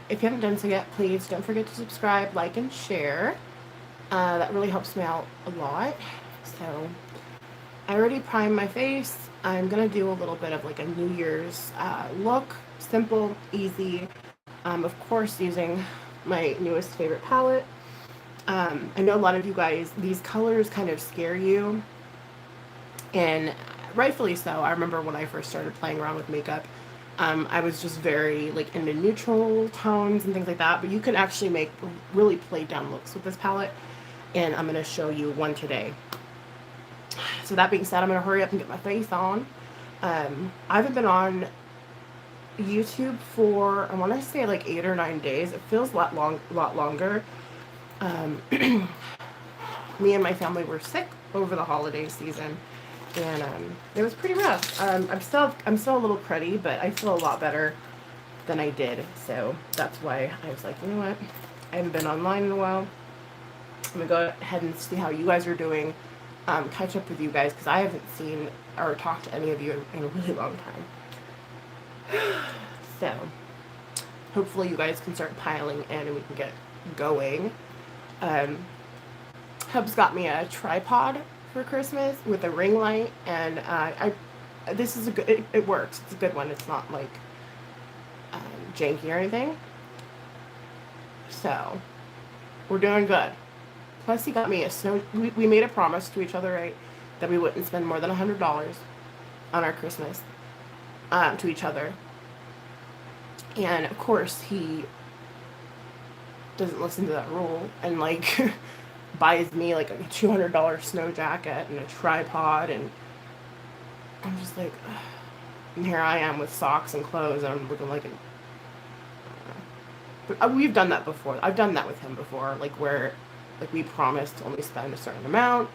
If you haven't done so yet, please don't forget to subscribe, like, and share. That really helps me out a lot. So I already primed my face. I'm gonna do a little bit of like a New Year's look. Simple, easy. Of course, using my newest favorite palette. I know a lot of you guys, these colors kind of scare you, and rightfully so. I remember when I first started playing around with makeup, I was just very like into neutral tones and things like that, but you can actually make really played down looks with this palette, and I'm going to show you one today. So that being said, I'm going to hurry up and get my face on. I haven't been on YouTube for, I want to say like 8 or 9 days. It feels a lot longer. Me and my family were sick over the holiday season, and it was pretty rough. I'm still a little cruddy, but I feel a lot better than I did. So that's why I was like, you know what? I haven't been online in a while. I'm gonna go ahead and see how you guys are doing. Catch up with you guys because I haven't seen or talked to any of you in a really long time. So hopefully you guys can start piling in and we can get going. Hub's got me a tripod for Christmas with a ring light, and this is a good. It works. It's a good one. It's not like janky or anything. So we're doing good. Plus, he got me a snow. We made a promise to each other, right, that we wouldn't spend more than $100 on our Christmas to each other. And of course, he doesn't listen to that rule and like buys me like a $200 snow jacket and a tripod, and I'm just like, ugh. And here I am with socks and clothes, and I'm looking like an. But we've done that before. I've done that with him before, like where, like we promised to only spend a certain amount,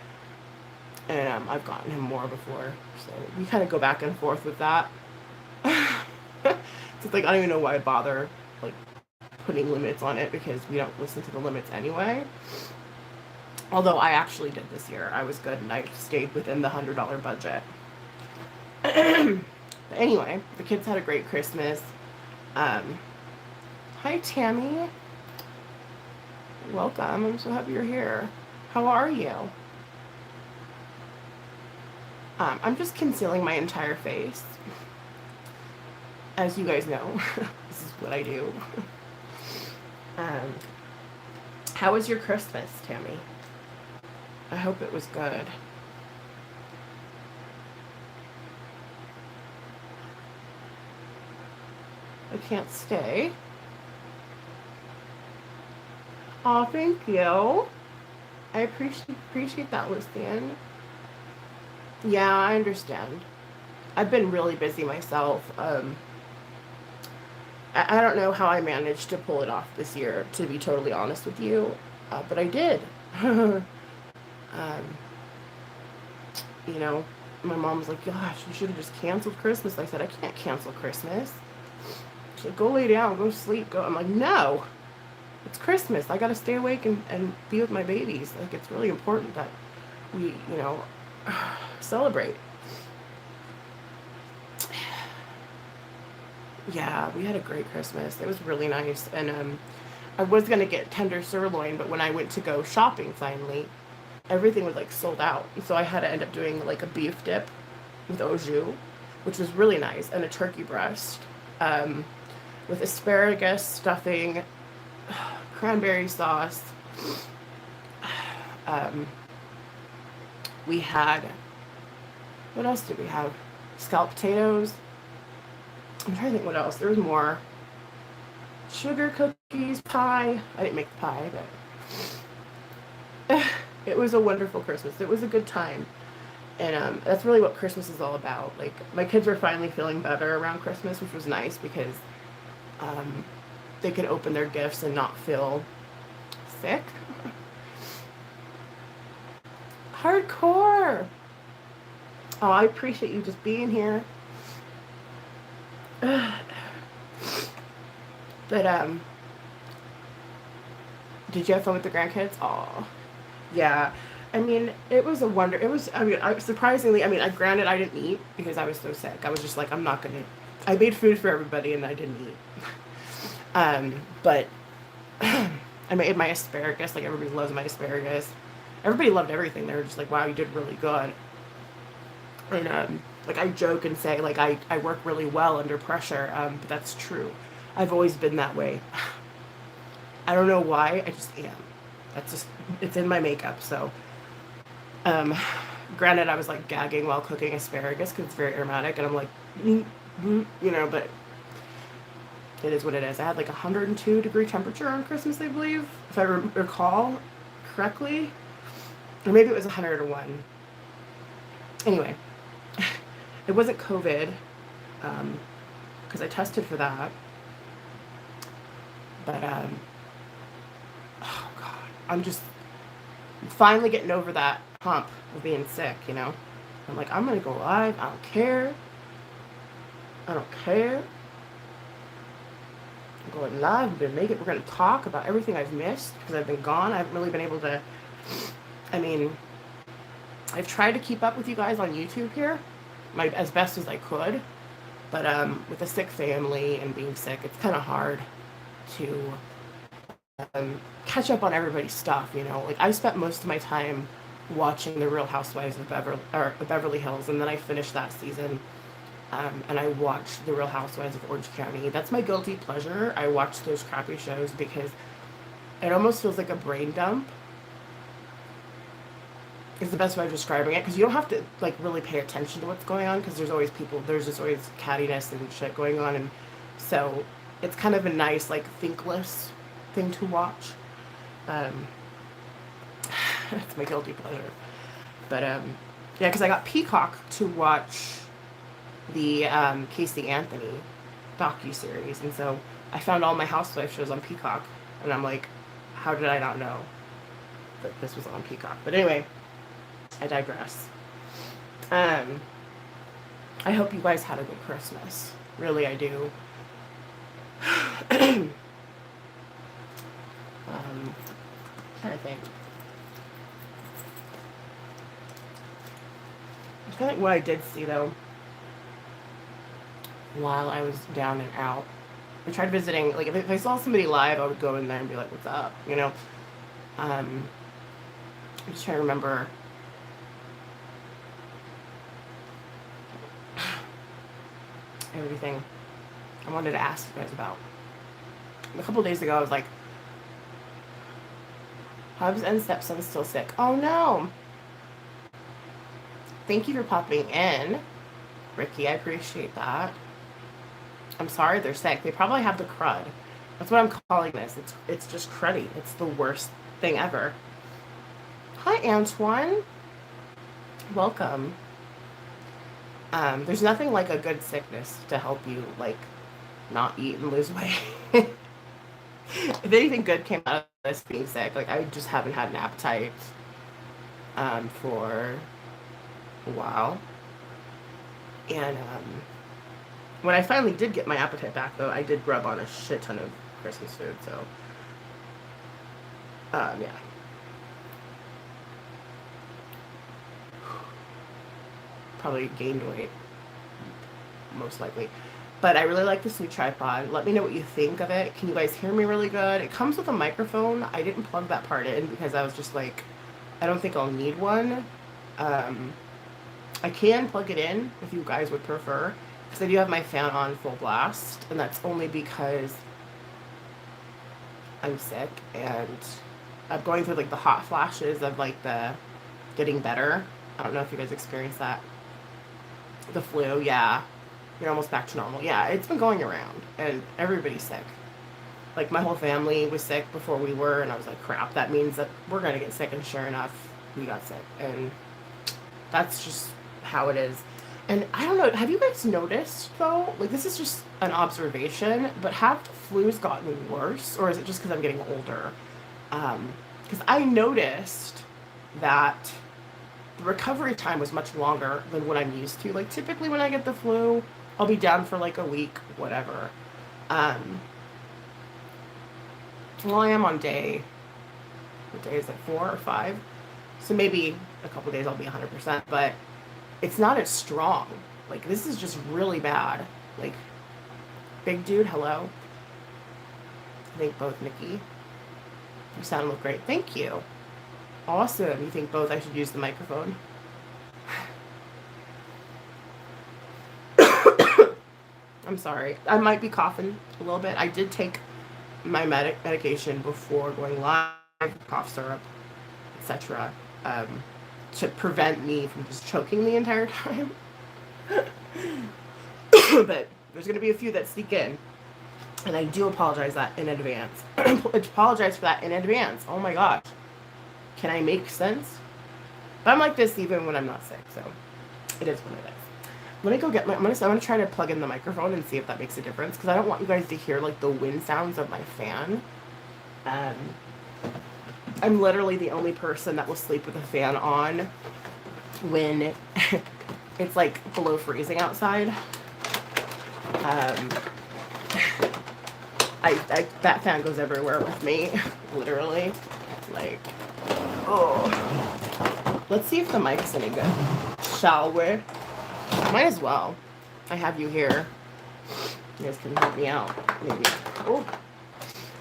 and I've gotten him more before, so we kind of go back and forth with that. It's like I don't even know why I bother like putting limits on it because we don't listen to the limits anyway. Although I actually did this year. I was good and I stayed within the $100 budget. But anyway, the kids had a great Christmas. Hi, Tammy. Welcome. I'm so happy you're here. How are you? I'm just concealing my entire face. As you guys know, this is what I do. How was your Christmas, Tammy? I hope it was good. I can't stay. Oh, thank you. I appreciate that, Lucian. Yeah, I understand. I've been really busy myself. I don't know how I managed to pull it off this year, to be totally honest with you, but I did. Um, you know, my mom was like, gosh, you should have just canceled Christmas. I said, I can't cancel Christmas. She's like, go lay down, go sleep, go. I'm like, no, it's Christmas. I got to stay awake and be with my babies. Like, it's really important that we, you know, celebrate. Yeah, we had a great Christmas. It was really nice. And I was going to get tender sirloin, but when I went to go shopping finally, everything was like sold out. And so I had to end up doing like a beef dip with au jus, which was really nice, and a turkey breast with asparagus stuffing, cranberry sauce. We had, what else did we have? Scalloped potatoes. I'm trying to think what else. There was more. Sugar cookies, pie. I didn't make the pie, but it was a wonderful Christmas. It was a good time. And that's really what Christmas is all about. Like, my kids were finally feeling better around Christmas, which was nice because they could open their gifts and not feel sick. Hardcore! Oh, I appreciate you just being here. But did you have fun with the grandkids? Oh, yeah. I mean, it was a wonder. It was. I mean, surprisingly. I mean, granted, I didn't eat because I was so sick. I was just like, I'm not gonna. I made food for everybody, and I didn't eat. But I made my asparagus. Like, everybody loves my asparagus. Everybody loved everything. They were just like, wow, you did really good. And like, I joke and say, like, I work really well under pressure, but that's true. I've always been that way. I don't know why, I just am. That's just, it's in my makeup. So um granted, I was like gagging while cooking asparagus because it's very aromatic, and I'm like, but it is what it is. I had like 102-degree temperature on Christmas, I believe, if I recall correctly, or maybe it was 101. Anyway, it wasn't COVID, because I tested for that. But oh god, I'm just finally getting over that hump of being sick. I'm like, I'm gonna go live. I don't care. I don't care. I'm going live. I'm gonna make it. We're gonna talk about everything I've missed because I've been gone. I haven't really been able to. I mean, I've tried to keep up with you guys on YouTube here, as best as I could, but with a sick family and being sick, it's kind of hard to catch up on everybody's stuff. Like, I spent most of my time watching The Real Housewives of Beverly Hills, and then I finished that season, and I watched The Real Housewives of Orange County. That's my guilty pleasure. I watch those crappy shows because it almost feels like a brain dump. Is the best way of describing it, because you don't have to like really pay attention to what's going on, because there's just always cattiness and shit going on, and so it's kind of a nice like thinkless thing to watch. It's my guilty pleasure. But yeah, because I got Peacock to watch the Casey Anthony docu-series, and so I found all my housewife shows on Peacock, and I'm like, how did I not know that this was on Peacock? But anyway, I digress. I hope you guys had a good Christmas. Really, I do. Trying to think. I feel like what I did see, though, while I was down and out, I tried visiting, like, if I saw somebody live, I would go in there and be like, what's up, I'm just trying to remember. Everything I wanted to ask you guys about. A couple days ago, I was like, Hubs and stepson's still sick. Oh no. Thank you for popping in, Ricky. I appreciate that. I'm sorry they're sick. They probably have the crud. That's what I'm calling this. It's just cruddy. It's the worst thing ever. Hi, Antoine. Welcome. There's nothing like a good sickness to help you, like, not eat and lose weight. If anything good came out of this being sick, like, I just haven't had an appetite for a while. And when I finally did get my appetite back, though, I did grub on a shit ton of Christmas food, so yeah. Probably gained weight, most likely. But I really like this new tripod. Let me know what you think of it. Can you guys hear me really good? It comes with a microphone. I didn't plug that part in because I was just like, I don't think I'll need one. I can plug it in if you guys would prefer, because I do have my fan on full blast, and that's only because I'm sick and I'm going through like the hot flashes of like the getting better. I don't know if you guys experienced that. The flu, yeah. You're almost back to normal. Yeah, it's been going around, and everybody's sick. Like, my whole family was sick before we were, and I was like, crap, that means that we're going to get sick, and sure enough, we got sick. And that's just how it is. And I don't know, have you guys noticed, though? Like, this is just an observation, but have the flus gotten worse, or is it just because I'm getting older? Because I noticed that the recovery time was much longer than what I'm used to. Like, typically when I get the flu, I'll be down for like a week, whatever. Well, I am on what day is it, 4 or 5? So maybe a couple days I'll be 100%, but it's not as strong. Like, this is just really bad. Like, big dude, hello. I think both, Nikki. You sound look great. Thank you. Awesome. You think both I should use the microphone? I'm sorry. I might be coughing a little bit. I did take my medication before going live, cough syrup, etc., to prevent me from just choking the entire time. But there's going to be a few that sneak in. And I do apologize that in advance. Apologize for that in advance. Oh my gosh. Can I make sense? But I'm like this even when I'm not sick, so it is what it is. Let me go get my, I'm gonna try to plug in the microphone and see if that makes a difference, because I don't want you guys to hear like the wind sounds of my fan. I'm literally the only person that will sleep with a fan on when it's like below freezing outside. That fan goes everywhere with me, literally. Like, oh. Let's see if the mic's any good. Shall we? Might as well. I have you here. You guys can help me out, maybe. Oh.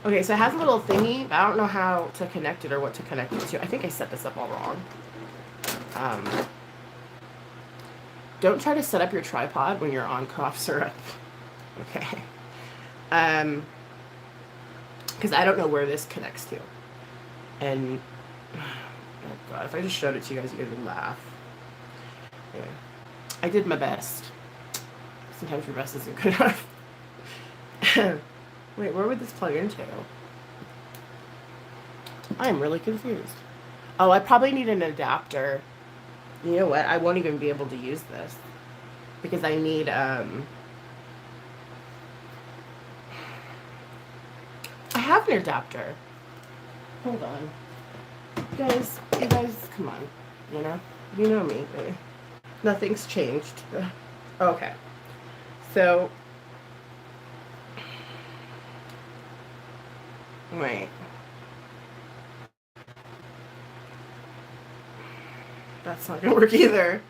Okay, so it has a little thingy, but I don't know how to connect it or what to connect it to. I think I set this up all wrong. Don't try to set up your tripod when you're on cough syrup. Okay. Because I don't know where this connects to. And, oh God, if I just showed it to you guys, you guys would laugh. Anyway, I did my best. Sometimes your best isn't good enough. Wait, where would this plug into? I am really confused. Oh, I probably need an adapter. You know what? I won't even be able to use this. Because I need, I have an adapter. Hold on. You guys, come on. You know me. Nothing's changed. Okay. So, wait. That's not gonna work either.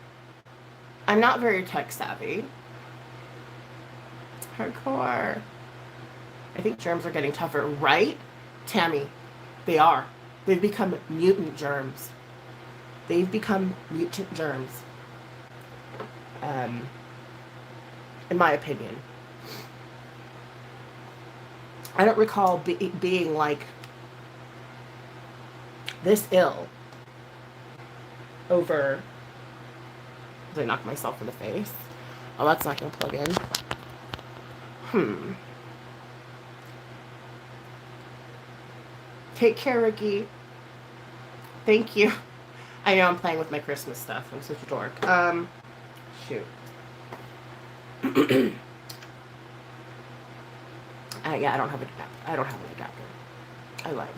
I'm not very tech savvy. Hardcore. I think germs are getting tougher, right? Tammy, they are. They've become mutant germs. They've become mutant germs. In my opinion. I don't recall being like this ill over. Did I knock myself in the face? Oh, that's not gonna plug in. Take care, Ricky. Thank you. I know I'm playing with my Christmas stuff. I'm such a dork. Shoot. Yeah, I don't have an adapter. I lied.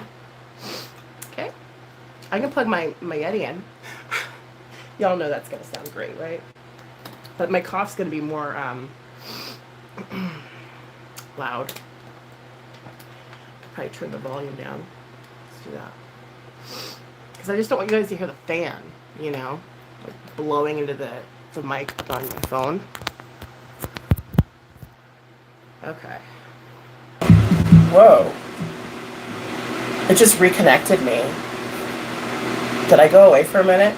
Okay. I can plug my Yeti in. Y'all know that's gonna sound great, right? But my cough's gonna be more loud. Probably turn the volume down. Let's do that. Because I just don't want you guys to hear the fan, you know, like blowing into the mic on my phone. Okay. Whoa. It just reconnected me. Did I go away for a minute?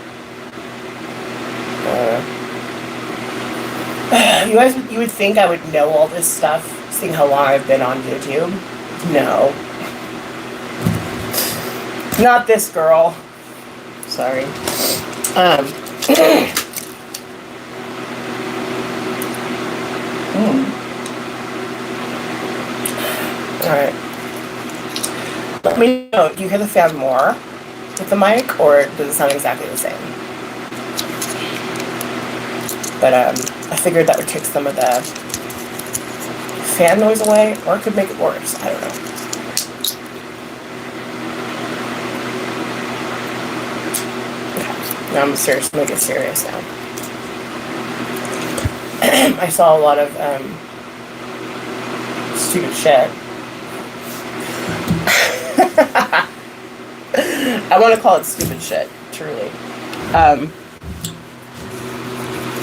You would think I would know all this stuff, seeing how long I've been on YouTube. No. Not this girl. Sorry. Alright. Let me know, do you hear the fan more with the mic, or does it sound exactly the same? But I figured that would take some of the fan noise away, or it could make it worse. I don't know. Okay. Now I'm serious. Make it serious now. I saw a lot of stupid shit. I want to call it stupid shit, truly.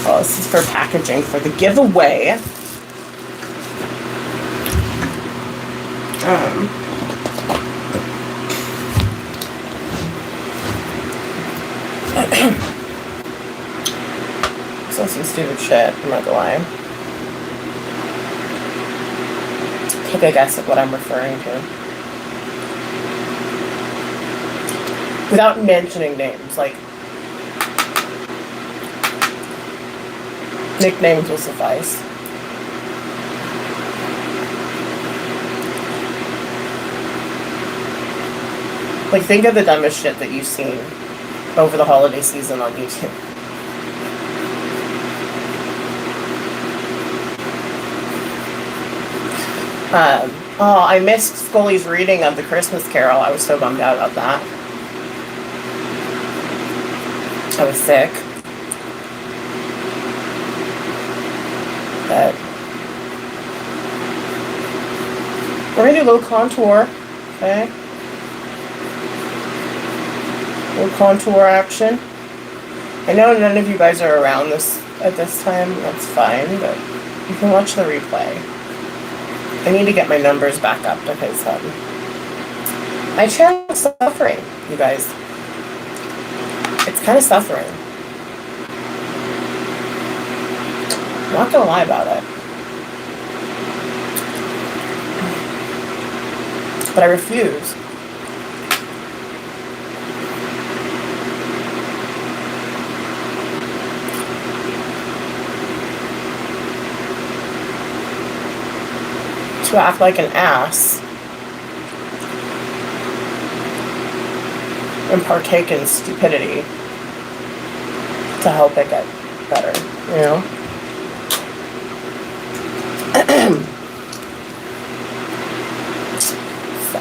Oh, this is for packaging for the giveaway. So some stupid shit, I'm not gonna lie. Take a guess at what I'm referring to. Without mentioning names, like, nicknames will suffice. Like, think of the dumbest shit that you've seen over the holiday season on YouTube. Oh, I missed Scully's reading of the Christmas Carol. I was so bummed out about that. I was sick. But we're gonna do a little contour, okay? A little contour action. I know none of you guys are around at this time. That's fine, but you can watch the replay. I need to get my numbers back up because my channel is suffering, you guys. It's kind of suffering. I'm not gonna lie about it. But I refuse. To act like an ass and partake in stupidity to help it get better, you know? So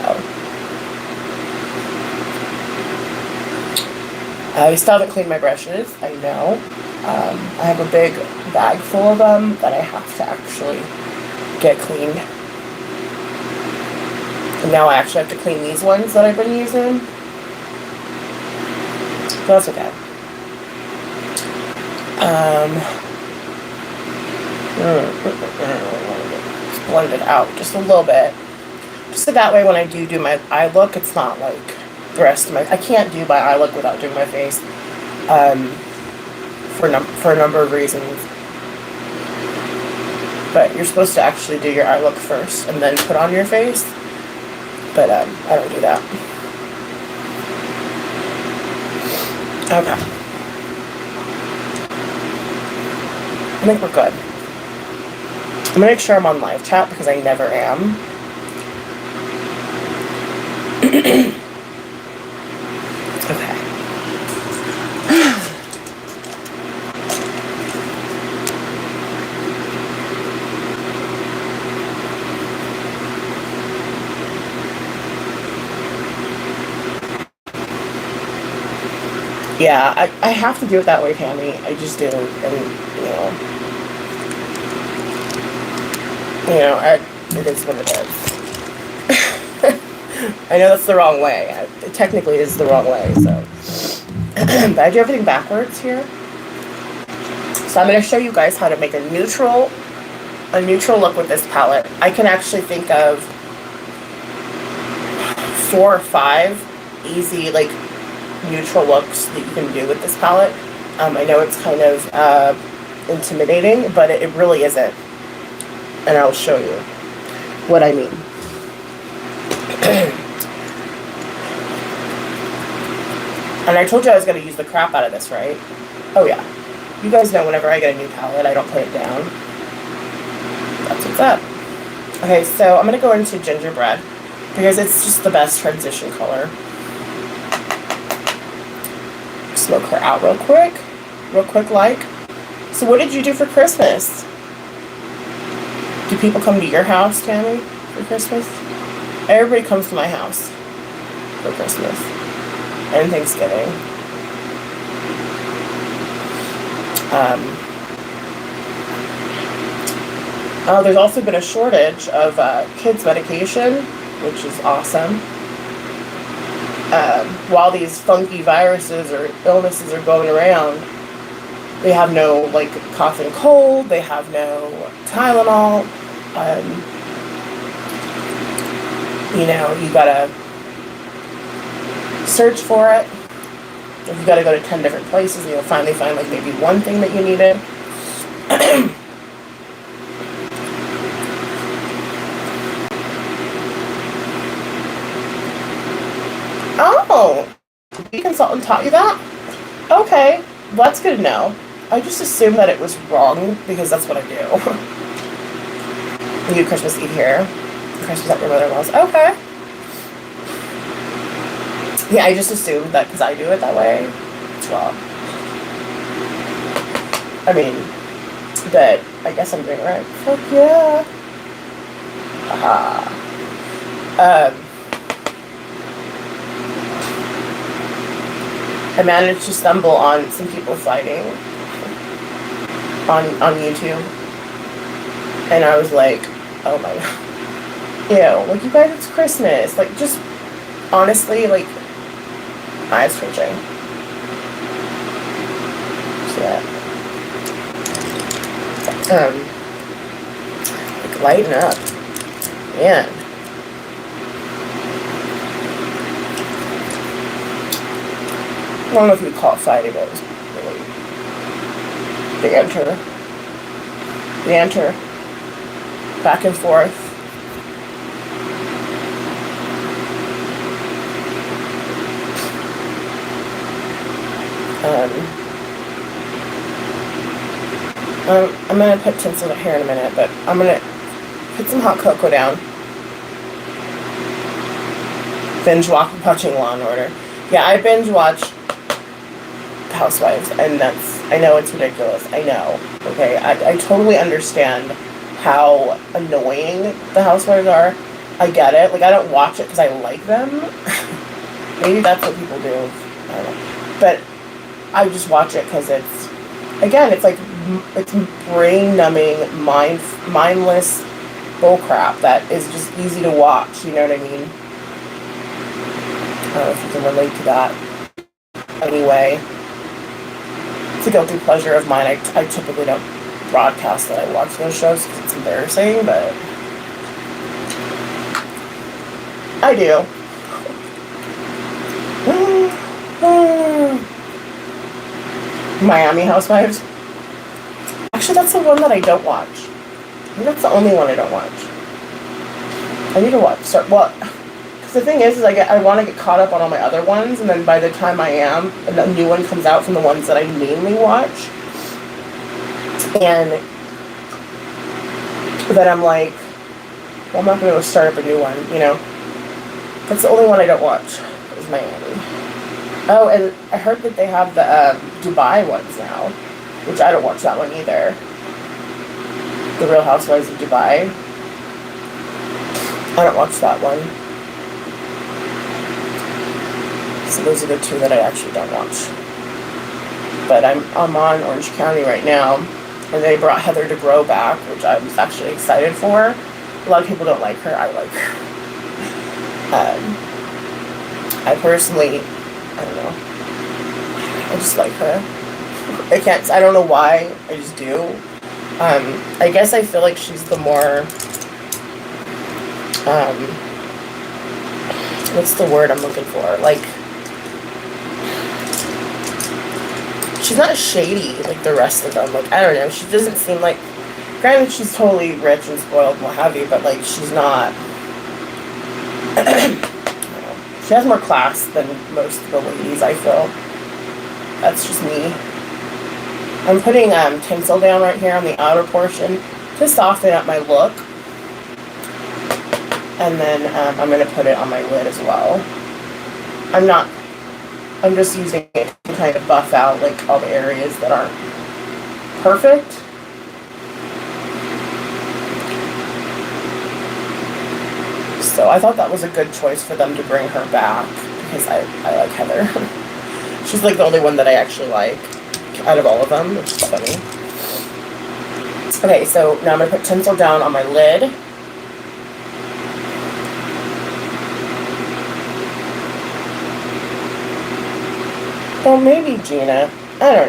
I still haven't cleaned my brushes, I know. I have a big bag full of them that I have to actually get cleaned. And now I actually have to clean these ones that I've been using. So that's okay. Just blend it out just a little bit. Just so that way when I do my eye look, it's not like the rest of my... I can't do my eye look without doing my face. For a number of reasons. But you're supposed to actually do your eye look first and then put on your face. But I don't do that. Okay. I think we're good. I'm gonna make sure I'm on live chat because I never am. Okay. Yeah, I have to do it that way, Tammy. I just do, and it is what it is. I know that's the wrong way. Technically, it is the wrong way. So, but I do everything backwards here. So I'm going to show you guys how to make a neutral look with this palette. I can actually think of 4 or 5 easy neutral looks that you can do with this palette. I know it's kind of intimidating, but it really isn't. And I'll show you what I mean. And I told you I was going to use the crap out of this, right? Oh yeah. You guys know whenever I get a new palette, I don't put it down. That's what's up. Okay, so I'm going to go into gingerbread because it's just the best transition color. Smoke her out real quick like. So what did you do for Christmas? Do people come to your house, Tammy, for Christmas? Everybody comes to my house for Christmas and Thanksgiving. There's also been a shortage of kids' medication, which is awesome. While these funky viruses or illnesses are going around, they have no cough and cold, they have no Tylenol. You gotta search for it. If you gotta go to 10 different places and you'll finally find like maybe one thing that you needed. Oh, the consultant taught you that? Okay, well, that's good to know. I just assumed that it was wrong because that's what I do. You do Christmas Eve here, Christmas at your mother-in-law's. Okay. Yeah, I just assumed that because I do it that way, it's wrong. I mean, but I guess I'm doing it right. Fuck yeah. Aha. I managed to stumble on some people fighting on YouTube, and I was like, oh my god, ew, like, you guys, it's Christmas, like, just honestly, like, eyes twitching. See that? Like, lighten up, man. I don't know if you would call it fighting, but it was really banter, back and forth. I'm gonna put tinsel here in a minute, but I'm gonna put some hot cocoa down. Binge watching Law and Order. Yeah, I binge watch Housewives, and I know it's ridiculous. I know. Okay, I totally understand how annoying the Housewives are. I get it. Like, I don't watch it because I like them. Maybe that's what people do. I don't know. But I just watch it because it's like, it's brain-numbing, mindless bullcrap that is just easy to watch, you know what I mean? I don't know if you can relate to that. Anyway, it's a guilty pleasure of mine. I typically don't broadcast that I watch those shows because it's embarrassing, but I do. Miami Housewives. Actually, that's the one that I don't watch. I think that's the only one I don't watch. I need to watch. Well, because the thing is I want to get caught up on all my other ones, and then by the time I am, a new one comes out from the ones that I mainly watch. And then I'm like, well, I'm not going to start up a new one, you know? That's the only one I don't watch, is Miami. Oh, and I heard that they have the Dubai ones now, which I don't watch that one either. The Real Housewives of Dubai. I don't watch that one. So those are the two that I actually don't watch. But I'm on Orange County right now, and they brought Heather DeGrow back, which I was actually excited for. A lot of people don't like her. I like her. I personally, I don't know. I just like her. I don't know why. I just do. I guess I feel like she's the more, what's the word I'm looking for? Like, she's not shady like the rest of them. Like, I don't know. She doesn't seem like, granted, she's totally rich and spoiled and what have you, but like, she's not, I don't know. She has more class than most of the ladies, I feel. That's just me. I'm putting tinsel down right here on the outer portion to soften up my look. And then I'm going to put it on my lid as well. I'm just using it to kind of buff out like all the areas that aren't perfect. So I thought that was a good choice for them to bring her back because I like Heather. She's like the only one that I actually like out of all of them, which is funny. Okay, so now I'm going to put tinsel down on my lid. Well, maybe Gina. I don't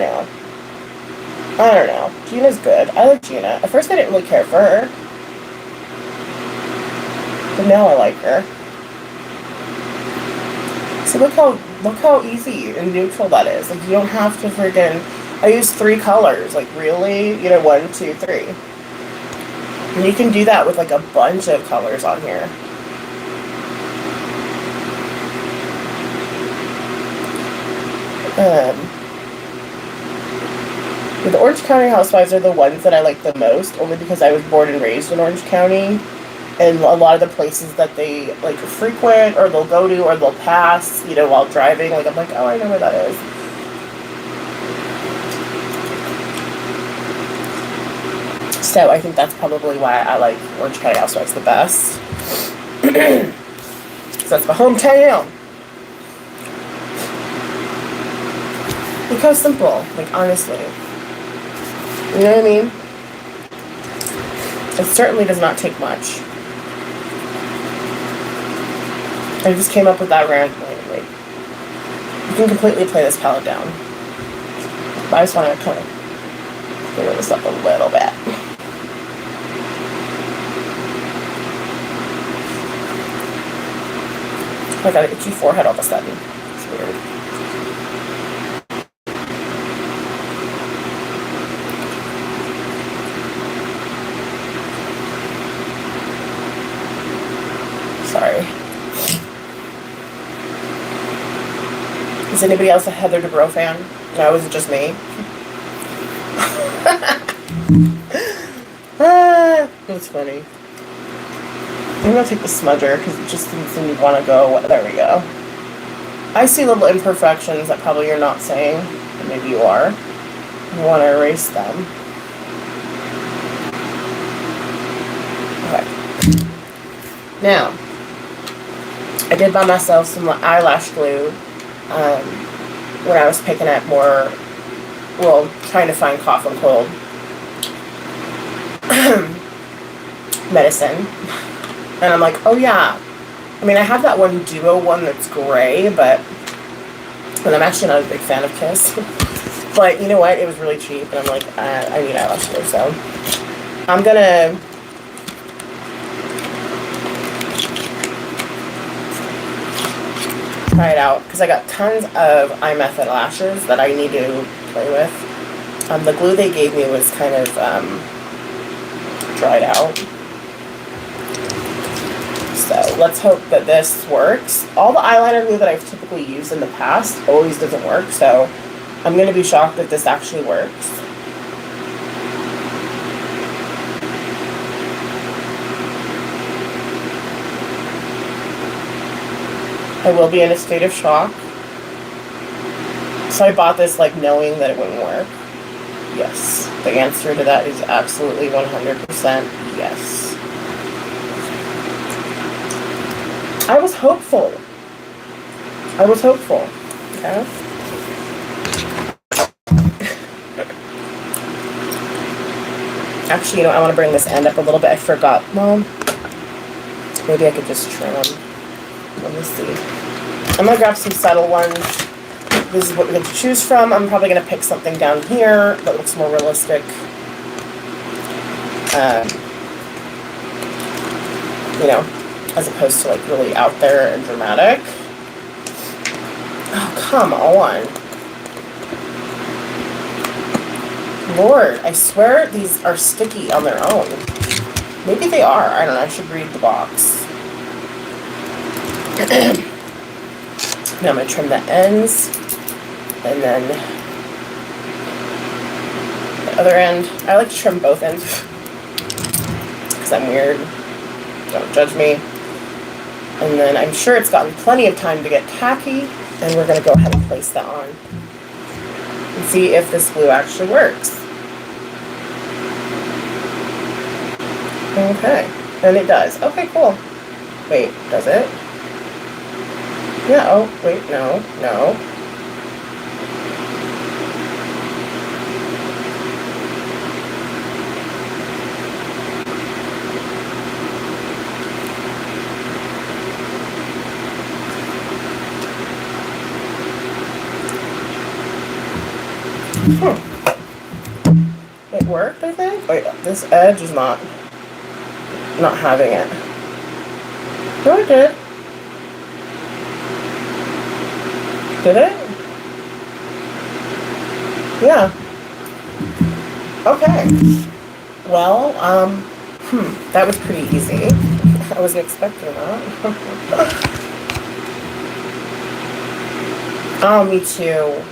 know. Gina's good. I like Gina. At first I didn't really care for her. But now I like her. So look how easy and neutral that is. Like, you don't have to friggin'... I use 3 colors. Like, really? You know, 1, 2, 3. And you can do that with, like, a bunch of colors on here. The Orange County Housewives are the ones that I like the most, only because I was born and raised in Orange County. And a lot of the places that they, like, frequent, or they'll go to, or they'll pass, you know, while driving, like, I'm like, oh, I know where that is. So I think that's probably why I like Orange County Housewives the best. So that's my hometown. Look how simple, like, honestly. You know what I mean? It certainly does not take much. I just came up with that randomly. Like, you can completely play this palette down. But I just want to kind of clear this up a little bit. I got an itchy forehead all of a sudden. It's weird. Sorry. Is anybody else a Heather Dubrow fan? No, is it just me? That's funny. I'm gonna take the smudger because it just seems to want to go. There we go. I see little imperfections that probably you're not seeing, and maybe you are. I want to erase them. Okay. Now, I did buy myself some eyelash glue when I was picking up more, well, trying to find cough and cold medicine. And I'm like, oh yeah. I mean, I have that one duo one that's gray, but and I'm actually not a big fan of Kiss. But you know what? It was really cheap, and I'm like, I need eyelash glue, so I'm gonna try it out because I got tons of iMethod lashes that I need to play with. The glue they gave me was kind of dried out. So let's hope that this works. All the eyeliner glue that I've typically used in the past always doesn't work, so I'm going to be shocked if this actually works. I will be in a state of shock. So I bought this like knowing that it wouldn't work. Yes. The answer to that is absolutely 100% yes. I was hopeful. I was hopeful. Okay. Actually, you know, I want to bring this end up a little bit. I forgot. Well, maybe I could just trim them. Let me see. I'm going to grab some subtle ones. This is what we get to choose from. I'm probably going to pick something down here that looks more realistic. You know, as opposed to like really out there and dramatic. Oh, come on. Lord, I swear these are sticky on their own. Maybe they are. I don't know. I should read the box. Now I'm going to trim the ends. And then the other end. I like to trim both ends. Because I'm weird. Don't judge me. And then I'm sure it's gotten plenty of time to get tacky. And we're going to go ahead and place that on. And see if this glue actually works. Okay. And it does. Okay, cool. Wait, does it? Yeah, oh, wait, no. It worked, I think. Wait, this edge is not having it. No, it did. Did it? Yeah. Okay. Well, that was pretty easy. I wasn't expecting that. Oh, me too.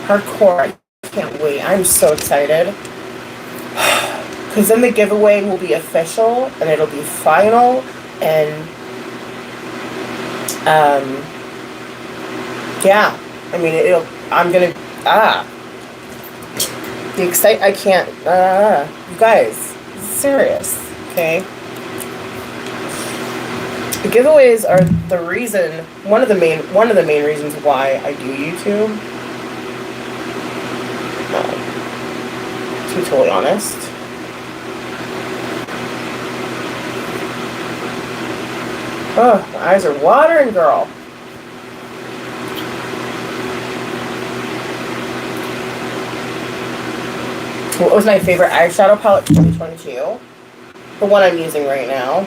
Hardcore. I can't wait. I'm so excited. Because then the giveaway will be official, and it'll be final, and, yeah. I mean, I'm gonna, I can't, you guys, this is serious, okay? The giveaways are the reason, one of the main reasons why I do YouTube. To be totally honest. Oh, my eyes are watering, girl. What was my favorite eyeshadow palette for 2022? The one I'm using right now.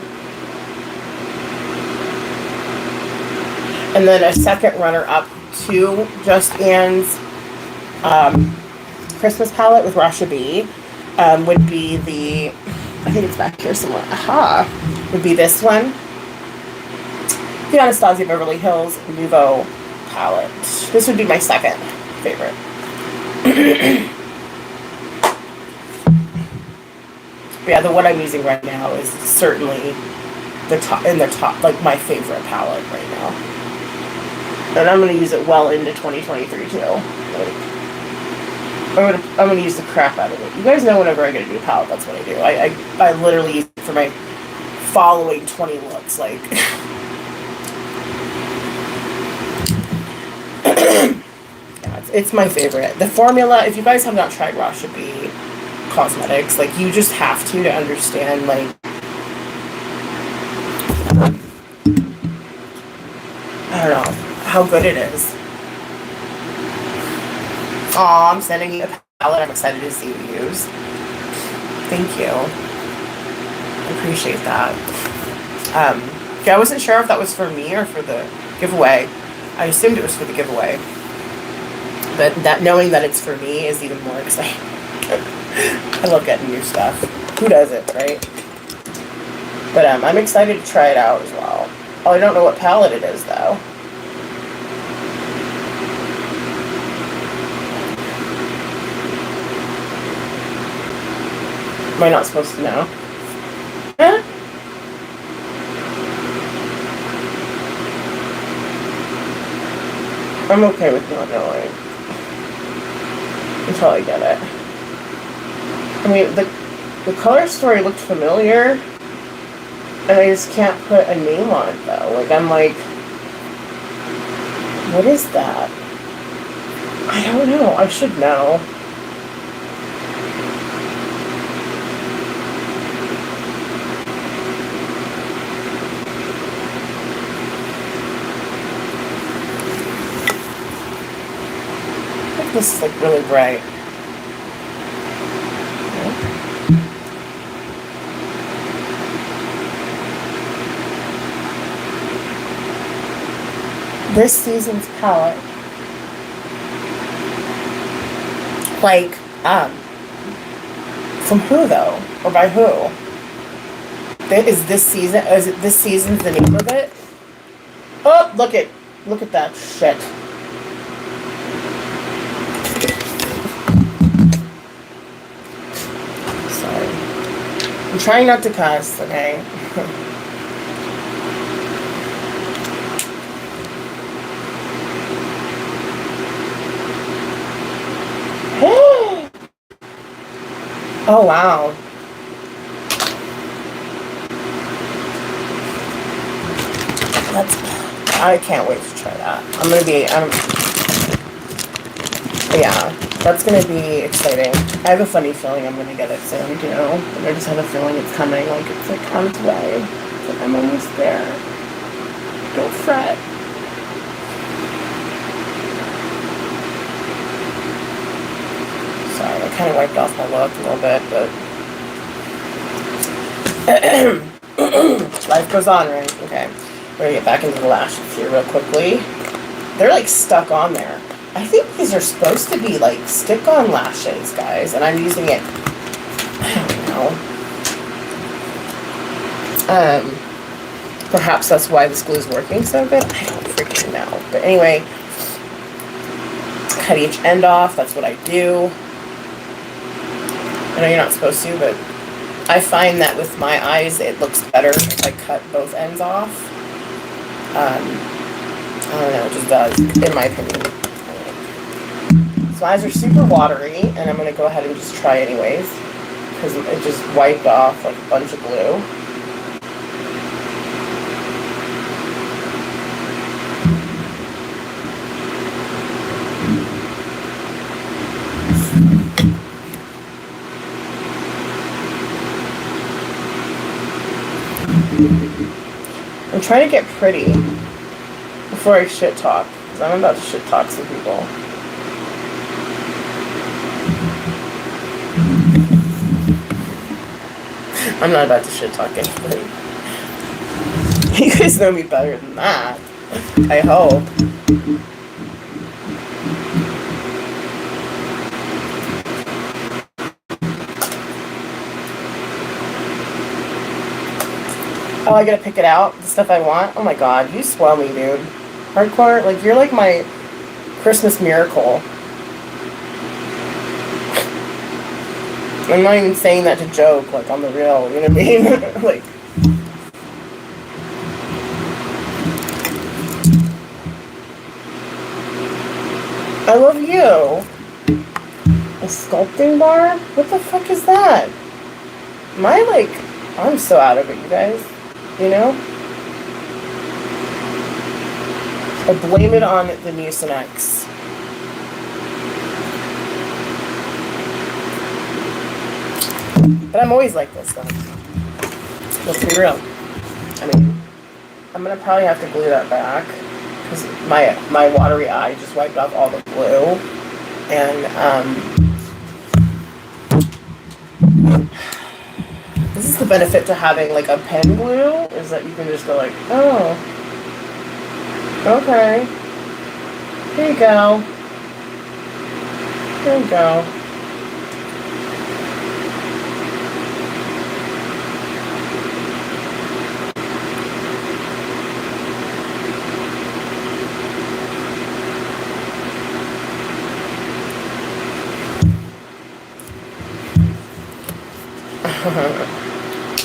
And then a second runner-up to Just Anne's Christmas palette with Rasha B would be the, I think it's back here somewhere, would be this one. The Anastasia Beverly Hills Nouveau palette. This would be my second favorite. Yeah, the one I'm using right now is certainly the top, like my favorite palette right now. And I'm gonna use it well into 2023 too. Like, I'm gonna use the crap out of it. You guys know whenever I get a new palette, that's what I do. I literally use it for my following 20 looks, like. Yeah, it's my favorite. The formula, if you guys have not tried Rasha B cosmetics, like, you just have to understand, like, I don't know how good it is. Aw, I'm sending you a palette I'm excited to see you use. Thank you. I appreciate that. Yeah, I wasn't sure if that was for me or for the giveaway. I assumed it was for the giveaway. But knowing that it's for me is even more exciting. I love getting new stuff. Who doesn't, right? But I'm excited to try it out as well. Oh, I don't know what palette it is, though. Am I not supposed to know? Huh? I'm okay with not knowing. Until I get it. I mean, the color story looked familiar, and I just can't put a name on it, though. Like, I'm like, what is that? I don't know. I should know. This is, like, really bright. This season's palette, like, from who, though? Or by who? Is this season's the name of it? Oh, look at that shit. Sorry. I'm trying not to cuss, okay? Oh, wow. I can't wait to try that. Yeah, that's gonna be exciting. I have a funny feeling I'm gonna get it soon, you know? And I just have a feeling it's coming, like, it's, like, on its way. It's like, I'm almost there. Don't fret. Sorry, I kind of wiped off my look a little bit, but life goes on, right? Okay, we're gonna get back into the lashes here real quickly. they're like stuck on there. I think these are supposed to be like stick-on lashes, guys, and I'm using it, I don't know. Perhaps that's why this glue is working so good. I don't freaking know. But anyway, cut each end off. That's what I do. I know you're not supposed to, but I find that with my eyes, it looks better if I cut both ends off. I don't know, it just does, in my opinion. So my eyes are super watery, and I'm going to go ahead and just try anyways, because it just wiped off like a bunch of glue. I'm trying to get pretty before I shit talk, because I'm about to shit talk some people. I'm not about to shit talk anybody. You guys know me better than that. I hope. Oh, I gotta pick it out, the stuff I want. Oh my god, you swell me, dude. Hardcore, like, you're like my Christmas miracle. I'm not even saying that to joke, like, on the real, you know what I mean? Like, I love you. A sculpting bar? What the fuck is that? Am I, like, I'm so out of it, you guys. You know? I blame it on the Mucinex. But I'm always like this, though. Let's be real. I mean, I'm gonna probably have to glue that back, because my watery eye just wiped off all the glue. And, this is the benefit to having, like, a pen glue, is that you can just go like, oh, okay, here you go, here you go.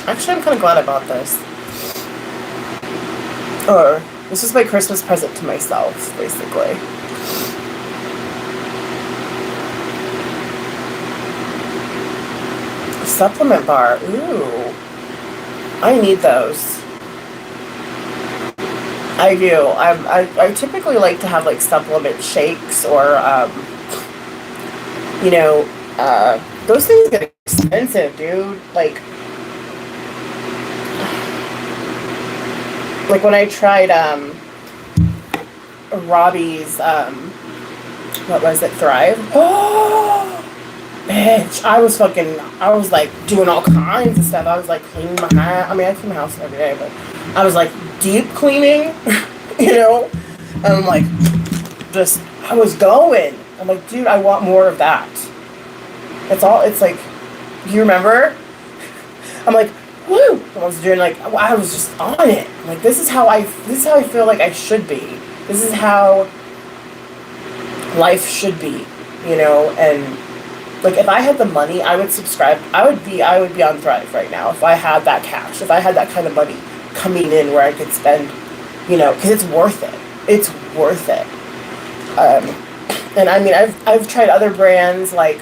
Actually, I'm kind of glad I bought this. Or, this is my Christmas present to myself, basically. A supplement bar. Ooh. I need those. I do. I typically like to have, like, supplement shakes or, you know, those things get expensive, dude. Like when I tried Robbie's what was it, Thrive? Oh, bitch, I was like doing all kinds of stuff. I was like cleaning my house. I mean, I clean my house every day, but I was like deep cleaning, you know. And I'm like, I was going. I'm like, dude, I want more of that. It's like, you remember? I'm like, woo! I was doing, like, I was just on it. I'm like, this is how I feel like I should be. This is how life should be, you know. And like, if I had the money, I would subscribe. I would be on Thrive right now if I had that cash. If I had that kind of money coming in where I could spend, you know, because it's worth it. It's worth it. And I mean, I've tried other brands, like,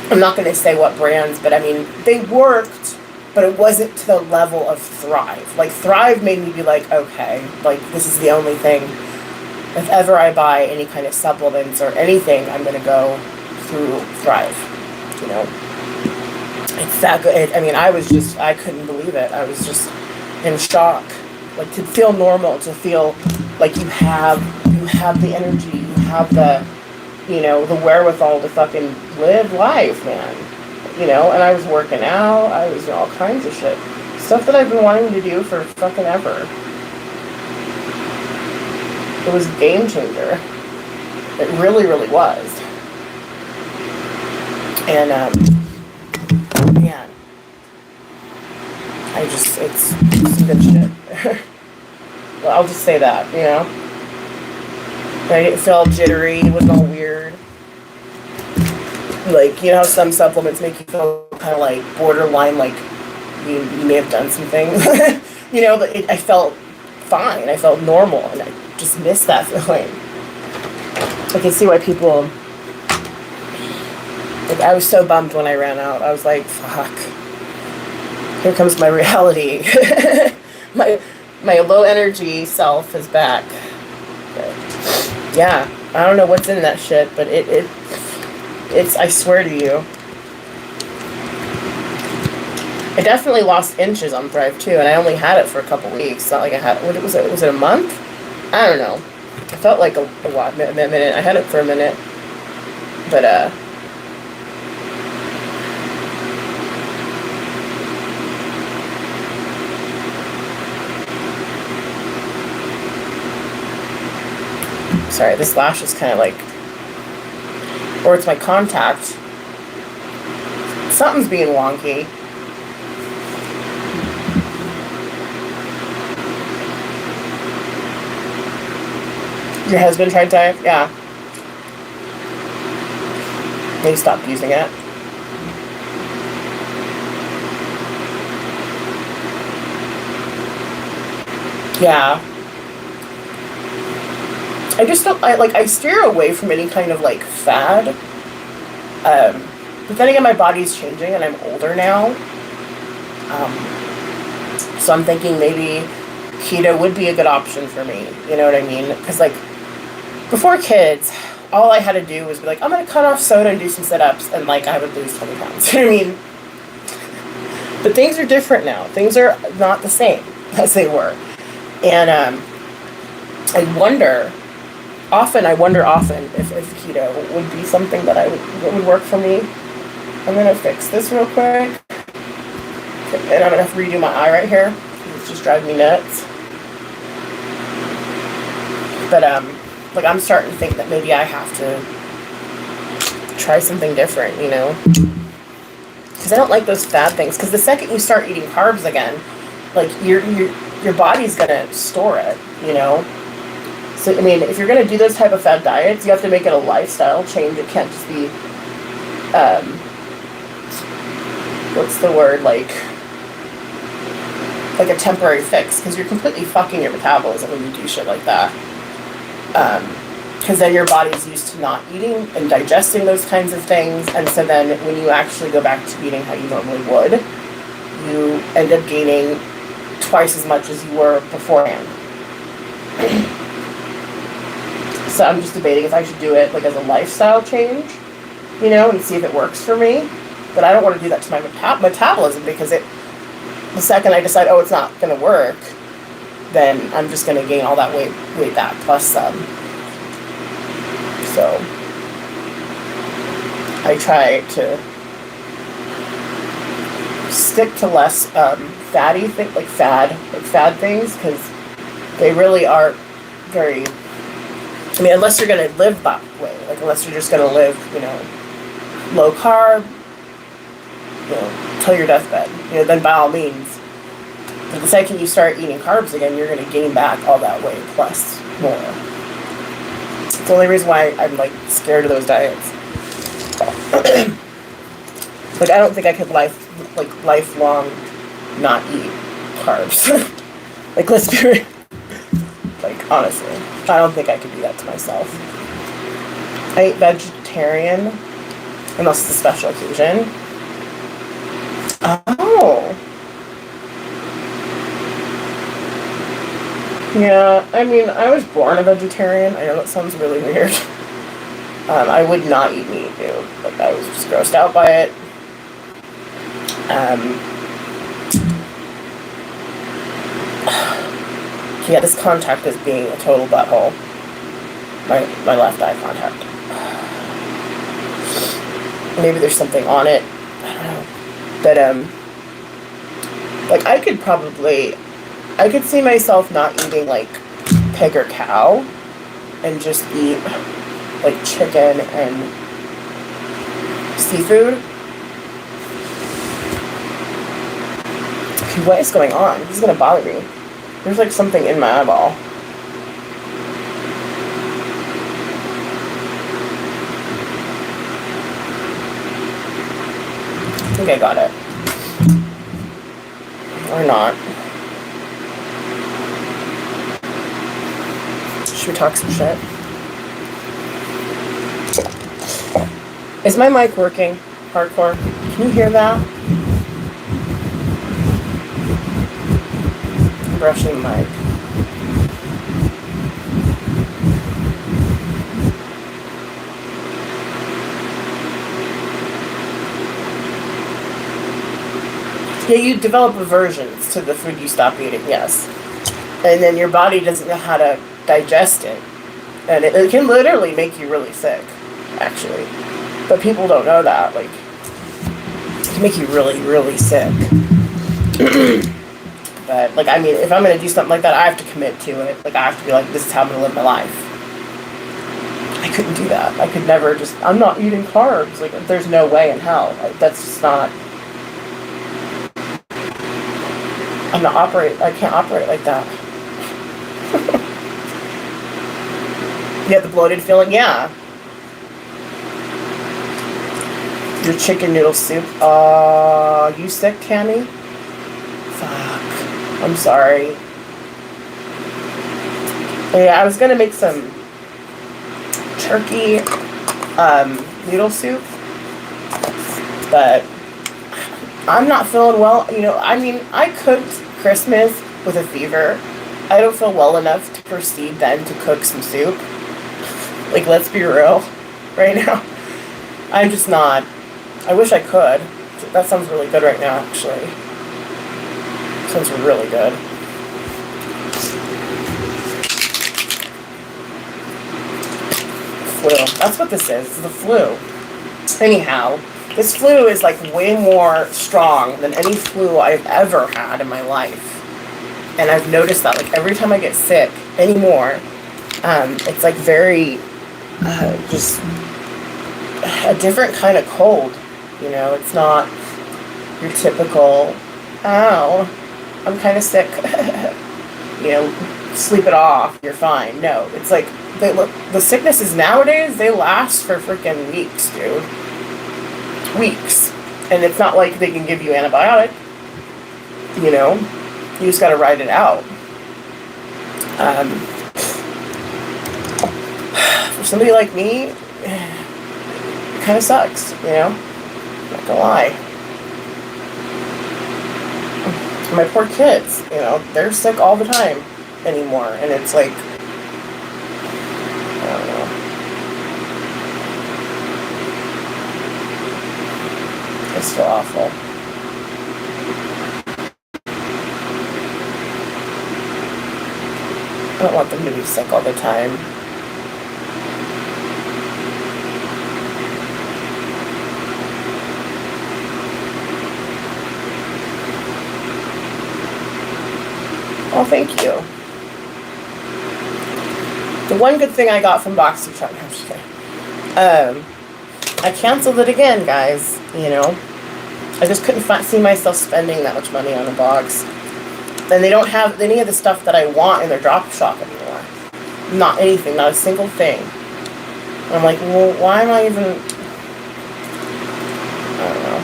I'm not going to say what brands, but I mean, they worked, but it wasn't to the level of Thrive. Like, Thrive made me be like, okay, like, this is the only thing. If ever I buy any kind of supplements or anything, I'm going to go through Thrive, you know. It's that good. I mean, I couldn't believe it. I was just in shock. Like, to feel normal, to feel like you have the energy, you have the, you know, the wherewithal to fucking live life, man. You know, and I was working out, I was doing all kinds of shit. Stuff that I've been wanting to do for fucking ever. It was a game changer. It really, really was. And, man, it's some good shit. Well, I'll just say that, you know? I didn't feel jittery, it wasn't all weird. Like, you know how some supplements make you feel kind of like borderline, like you may have done some things? You know, but I felt fine, I felt normal, and I just missed that feeling. I can see why people, like, I was so bummed when I ran out. I was like, fuck, here comes my reality. my low energy self is back. But, yeah, I don't know what's in that shit, but it's, I swear to you. I definitely lost inches on Thrive too, and I only had it for a couple weeks. It's not like I had, what was it a month? I don't know. It felt like a while, a minute. I had it for a minute, but sorry, this lash is kind of like, or it's my contact. Something's being wonky. Your husband tried to? Yeah. Maybe stopped using it. Yeah. I just don't, I steer away from any kind of, like, fad. But then again, my body's changing and I'm older now. So I'm thinking maybe keto would be a good option for me. You know what I mean? Because, like, before kids, all I had to do was be like, I'm going to cut off soda and do some sit-ups, and, like, I would lose 20 pounds. You know what I mean? But things are different now. Things are not the same as they were. And I wonder often if keto would be something that would work for me. I'm going to fix this real quick. And I'm going to have to redo my eye right here. It's just driving me nuts. But, like, I'm starting to think that maybe I have to try something different, you know? Because I don't like those fad things. Because the second you start eating carbs again, like, your body's going to store it, you know? So, I mean, if you're going to do those type of fad diets, you have to make it a lifestyle change. It can't just be, what's the word, like a temporary fix, because you're completely fucking your metabolism when you do shit like that. Because then your body's used to not eating and digesting those kinds of things, and so then when you actually go back to eating how you normally would, you end up gaining twice as much as you were beforehand. So I'm just debating if I should do it, like, as a lifestyle change, you know, and see if it works for me. But I don't want to do that to my metabolism, because the second I decide, oh, it's not going to work, then I'm just going to gain all that weight back plus some. So I try to stick to less fatty things, like fad things, because they really are very, I mean, unless you're going to live that way, like, unless you're just going to live, you know, low carb, you know, till your deathbed, you know, then by all means. But the second you start eating carbs again, you're going to gain back all that weight plus more. It's the only reason why I'm, like, scared of those diets. Like, I don't think I could lifelong not eat carbs. Like, let's be real. Like, honestly, I don't think I could do that to myself. I eat vegetarian unless it's a special occasion. Oh. Yeah, I mean, I was born a vegetarian. I know that sounds really weird. I would not eat meat, dude. Like, I was just grossed out by it. Yeah, this contact is being a total butthole. My left eye contact. Maybe there's something on it. I don't know. But, like, I could see myself not eating, like, pig or cow. and just eat like chicken and seafood. Okay, what is going on? This is gonna bother me. There's like something in my eyeball. I think I got it. Or not. Should we talk some shit? Is my mic working? Hardcore. Can you hear that? I'm brushing the mic. Yeah, you develop aversions to the food you stop eating, yes. And then your body doesn't know how to digest it. And it can literally make you really sick, actually. But people don't know that. Like, it can make you really, really sick. But, like, I mean, if I'm going to do something like that, I have to commit to it. Like, I have to be like, this is how I'm going to live my life. I couldn't do that. I could never just, I'm not eating carbs. Like, there's no way in hell. Like, that's just not... I can't operate like that. You get the bloated feeling? Yeah. Your chicken noodle soup. You sick, Tammy? Fuck. I'm sorry. Yeah, I was gonna make some turkey noodle soup, but I'm not feeling well. You know, I mean, I cooked Christmas with a fever. I don't feel well enough to proceed then to cook some soup. Like, let's be real right now. I'm just not. I wish I could. That sounds really good right now, actually. Sounds really good. Flu. That's what this is. The flu. Anyhow, this flu is like way more strong than any flu I've ever had in my life. And I've noticed that like every time I get sick anymore, it's like very, just a different kind of cold. You know, it's not your typical, ow, I'm kind of sick. You know, sleep it off, you're fine. No, it's like, the sicknesses nowadays, they last for freaking weeks, dude. Weeks. And it's not like they can give you antibiotic. You know, you just gotta ride it out. For somebody like me, it kind of sucks, you know? Not gonna lie. My poor kids, you know, they're sick all the time anymore, and it's like, I don't know. It's so awful. I don't want them to be sick all the time. Oh, thank you. The one good thing I got from BoxyCharm, I'm just kidding. I canceled it again, guys. You know, I just couldn't see myself spending that much money on a box. And they don't have any of the stuff that I want in their drop shop anymore. Not anything, not a single thing. And I'm like, well, why am I even... I don't know.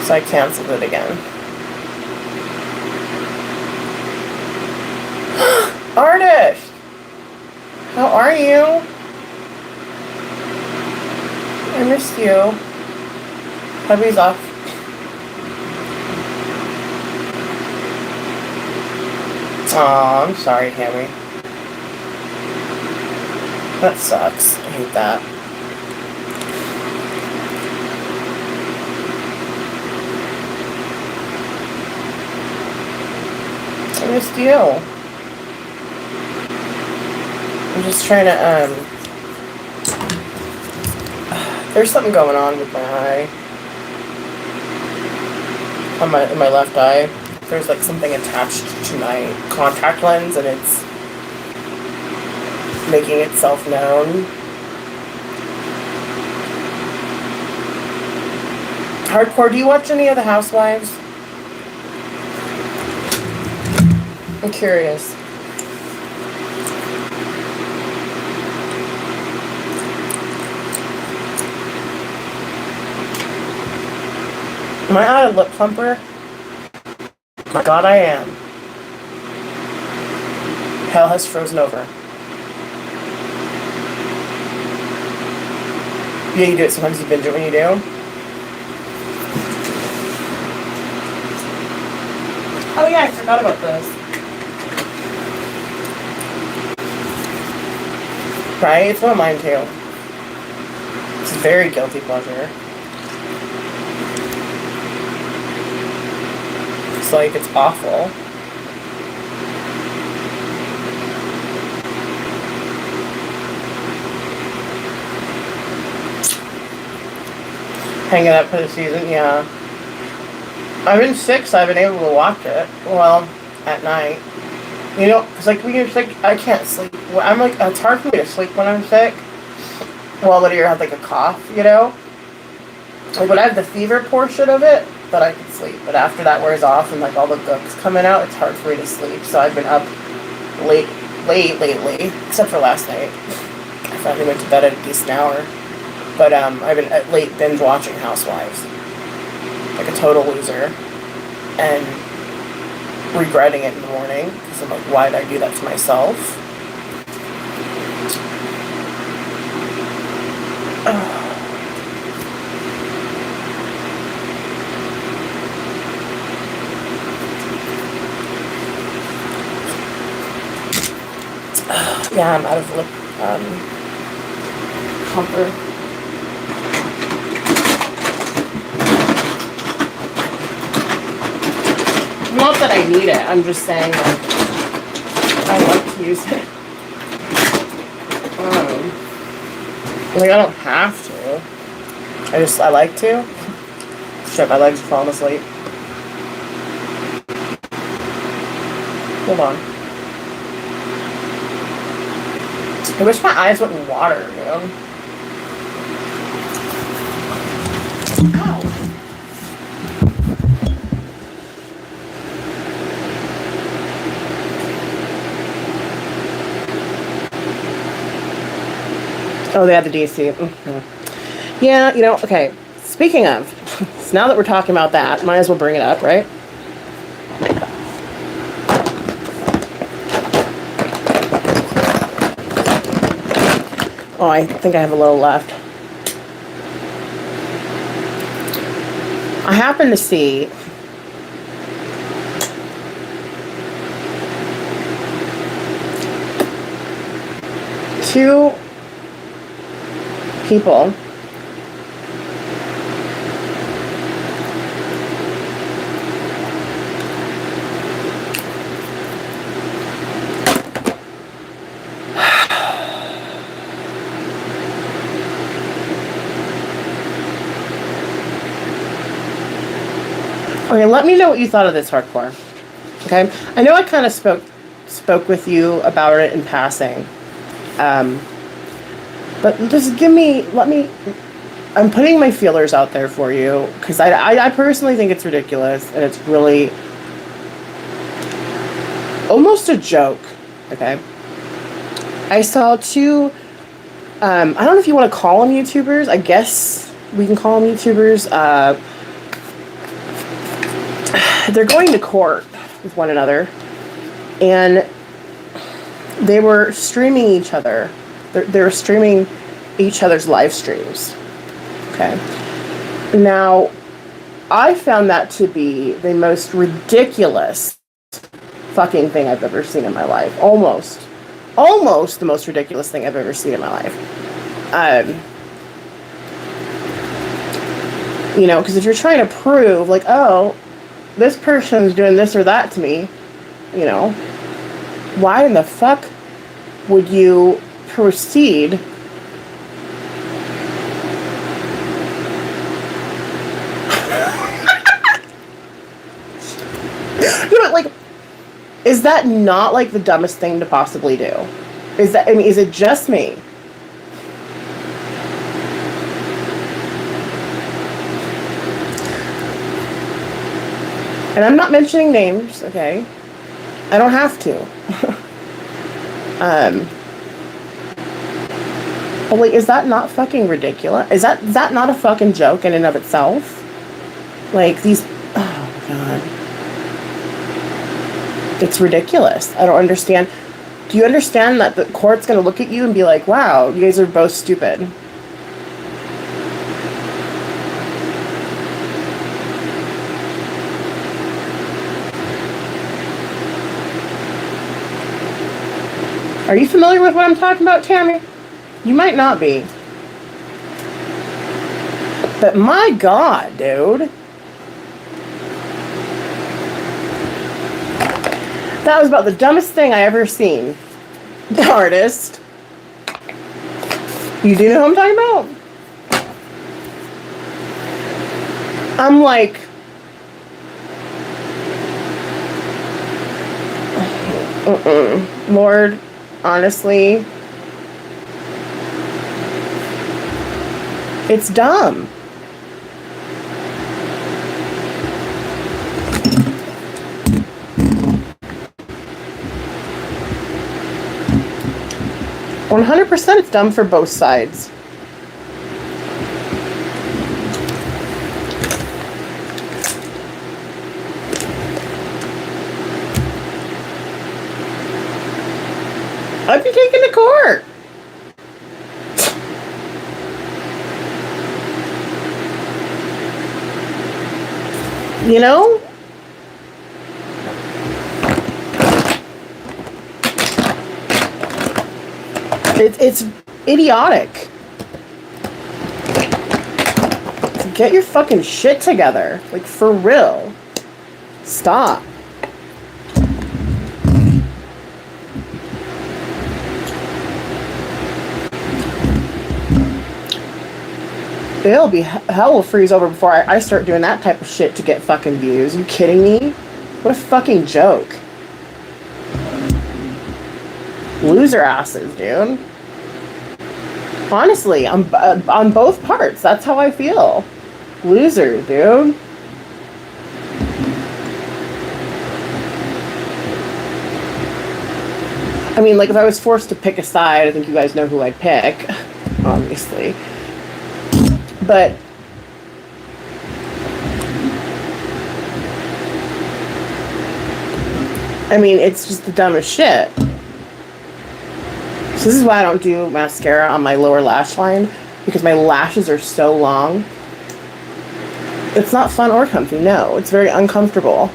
So I canceled it again. Artist! How are you? I missed you. Hubby's off. Aw, I'm sorry, Hammy. That sucks. I hate that. I missed you. I'm just trying to, there's something going on with my eye. In my left eye. There's like something attached to my contact lens, and it's making itself known. Hardcore, do you watch any of the Housewives? I'm curious. Am I out of lip plumper? My God, I am. Hell has frozen over. Yeah, you do it sometimes. You binge it when you do. Oh yeah, I forgot about this. Right? It's one of mine too. It's a very guilty pleasure. It's like, it's awful. Hanging up for the season, yeah. I've been sick, so I've been able to watch it. Well, at night. You know, because like when you're sick, I can't sleep. I'm like, it's hard for me to sleep when I'm sick. Well, when you have like a cough, you know? Like when I have the fever portion of it, but I can sleep. But after that wears off and like all the gook's coming out, it's hard for me to sleep. So I've been up late lately, except for last night. I finally went to bed at a decent hour. But I've been late binge watching Housewives. Like a total loser. And regretting it in the morning. Because I'm like, why did I do that to myself? Yeah, I'm out of lip plumper. Not that I need it. I'm just saying, like, I like to use it. Like, I don't have to. I like to. Shit, my legs are falling asleep. Hold on. I wish my eyes wouldn't water, you know? Ow. Oh, they have the DC. Mm-hmm. Yeah, you know, okay. Speaking of, so now that we're talking about that, might as well bring it up, right? Oh, I think I have a little left. I happen to see two people okay, let me know what you thought of this, Hardcore. Okay, I know I kind of spoke with you about it in passing, but just I'm putting my feelers out there for you, because I personally think it's ridiculous, and it's really almost a joke, okay? I saw two, I don't know if you want to call them YouTubers, I guess we can call them YouTubers, they're going to court with one another, and they were streaming each other. They were streaming each other's live streams. Okay. Now, I found that to be the most ridiculous fucking thing I've ever seen in my life. Almost the most ridiculous thing I've ever seen in my life. You know, because if you're trying to prove, like, oh, this person's doing this or that to me, you know, why in the fuck would you proceed you know, like, is that not like the dumbest thing to possibly do? Is that, I mean, is it just me? And I'm not mentioning names, okay? I don't have to. But wait, is that not fucking ridiculous? Is that not a fucking joke in and of itself? Like, these... Oh, God. It's ridiculous. I don't understand. Do you understand that the court's gonna look at you and be like, wow, you guys are both stupid? Are you familiar with what I'm talking about, Tammy? You might not be. But my God, dude. That was about the dumbest thing I ever seen. The artist. You do know who I'm talking about? I'm like... Lord, honestly... It's dumb. %, it's dumb for both sides. I'd be taken to court. You know? It's idiotic. Get your fucking shit together. Like, for real. Stop. It'll be... Hell will freeze over before I start doing that type of shit to get fucking views. You kidding me? What a fucking joke. Loser asses, dude. Honestly, on both parts. That's how I feel. Loser, dude. I mean, like, if I was forced to pick a side, I think you guys know who I'd pick. Obviously. But... I mean, it's just the dumbest shit. So this is why I don't do mascara on my lower lash line, because my lashes are so long. It's not fun or comfy, no. It's very uncomfortable.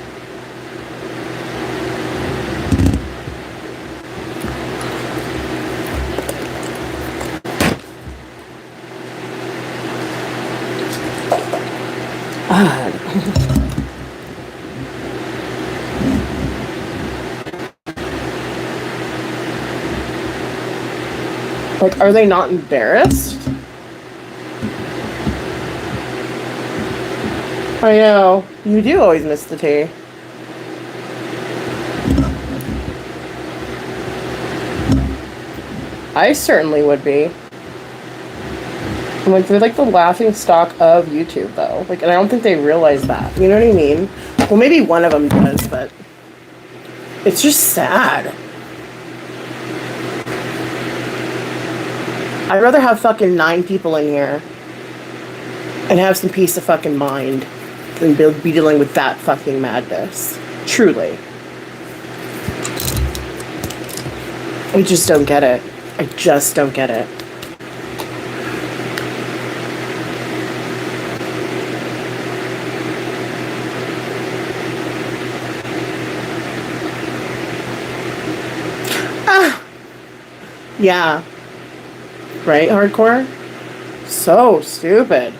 Like, are they not embarrassed? I know. You do always miss the tea. I certainly would be. I'm like, they're like the laughing stock of YouTube, though. Like, and I don't think they realize that. You know what I mean? Well, maybe one of them does, but it's just sad. I'd rather have fucking 9 people in here and have some peace of fucking mind than be dealing with that fucking madness. Truly. I just don't get it. I just don't get it. Ah! Yeah. Right, hardcore? So stupid.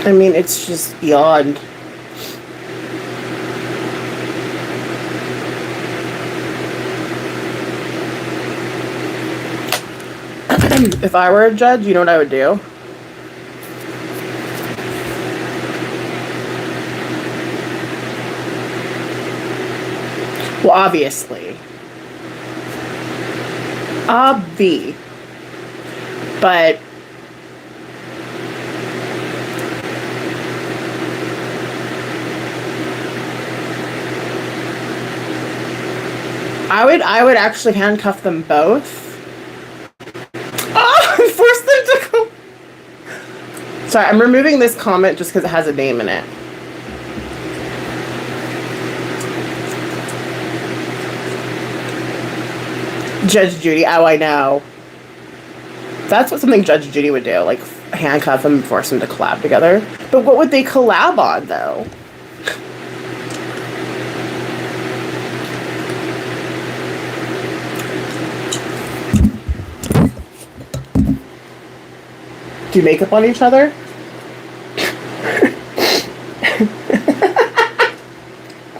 I mean, it's just beyond. If I were a judge, you know what I would do? Well, obviously. But I would actually handcuff them both. Oh, force them to go. Sorry, I'm removing this comment just because it has a name in it. Judge Judy. Oh, I know. That's what something Judge Judy would do, like handcuff them and force them to collab together. But what would they collab on, though? Do makeup on each other?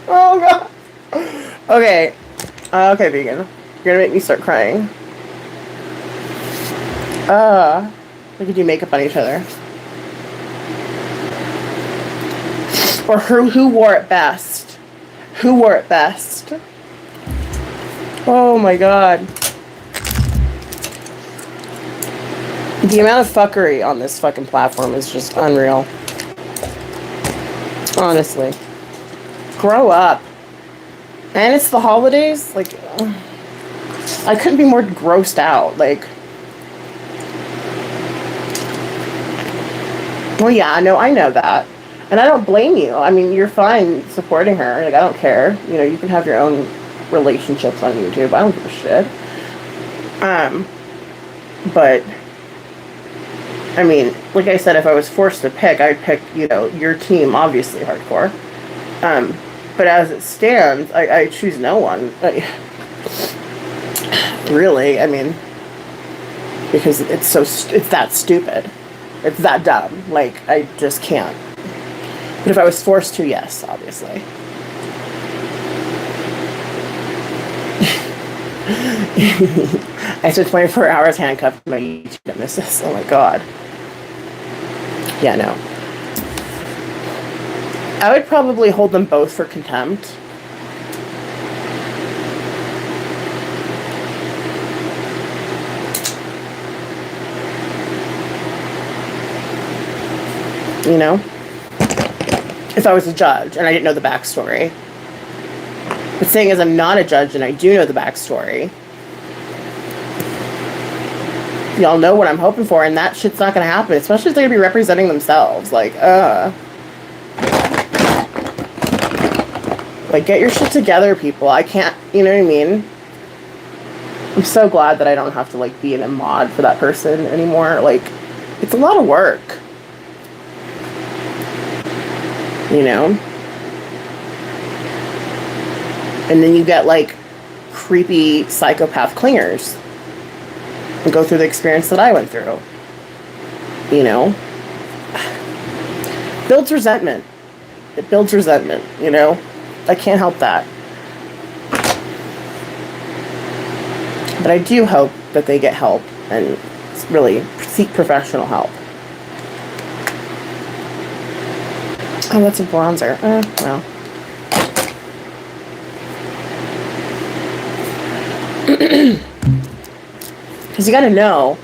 Oh, God. Okay. Okay, vegan. You're gonna make me start crying. We could do makeup on each other. Or who wore it best? Who wore it best? Oh my God. The amount of fuckery on this fucking platform is just unreal. Honestly. Grow up. And it's the holidays. Like, I couldn't be more grossed out. Like, well, yeah, no, I know that. And I don't blame you. I mean, you're fine supporting her. Like, I don't care. You know, you can have your own relationships on YouTube. I don't give a shit. But, I mean, like I said, if I was forced to pick, I'd pick, you know, your team, obviously hardcore. But as it stands, I choose no one. Really, I mean, because it's that stupid. It's that dumb. Like, I just can't. But if I was forced to, yes, obviously. I spent 24 hours handcuffed to my YouTube nemesis. Oh my God. Yeah, no. I would probably hold them both for contempt. You know? If I was a judge and I didn't know the backstory. But saying as I'm not a judge and I do know the backstory, y'all know what I'm hoping for, and that shit's not gonna happen, especially if they're gonna be representing themselves. Like, get your shit together, people. I can't, you know what I mean? I'm so glad that I don't have to, like, be in a mod for that person anymore. Like, it's a lot of work. You know? And then you get, like, creepy psychopath clingers and go through the experience that I went through. You know? Builds resentment. It builds resentment, you know? I can't help that. But I do hope that they get help and really seek professional help. Oh, that's a bronzer. Well. Because you got to know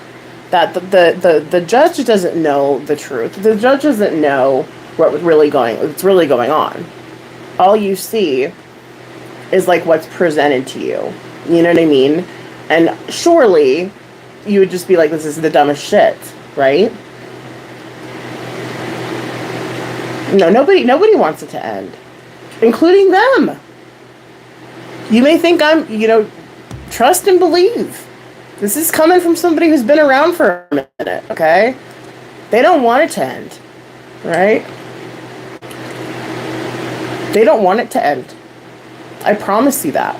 that the judge doesn't know the truth. The judge doesn't know what's really going on. All you see is like what's presented to you. You know what I mean? And surely you would just be like, this is the dumbest shit, right? No, nobody wants it to end, including them. You may think I'm, you know, trust and believe. This is coming from somebody who's been around for a minute, okay? They don't want it to end, right? They don't want it to end. I promise you that.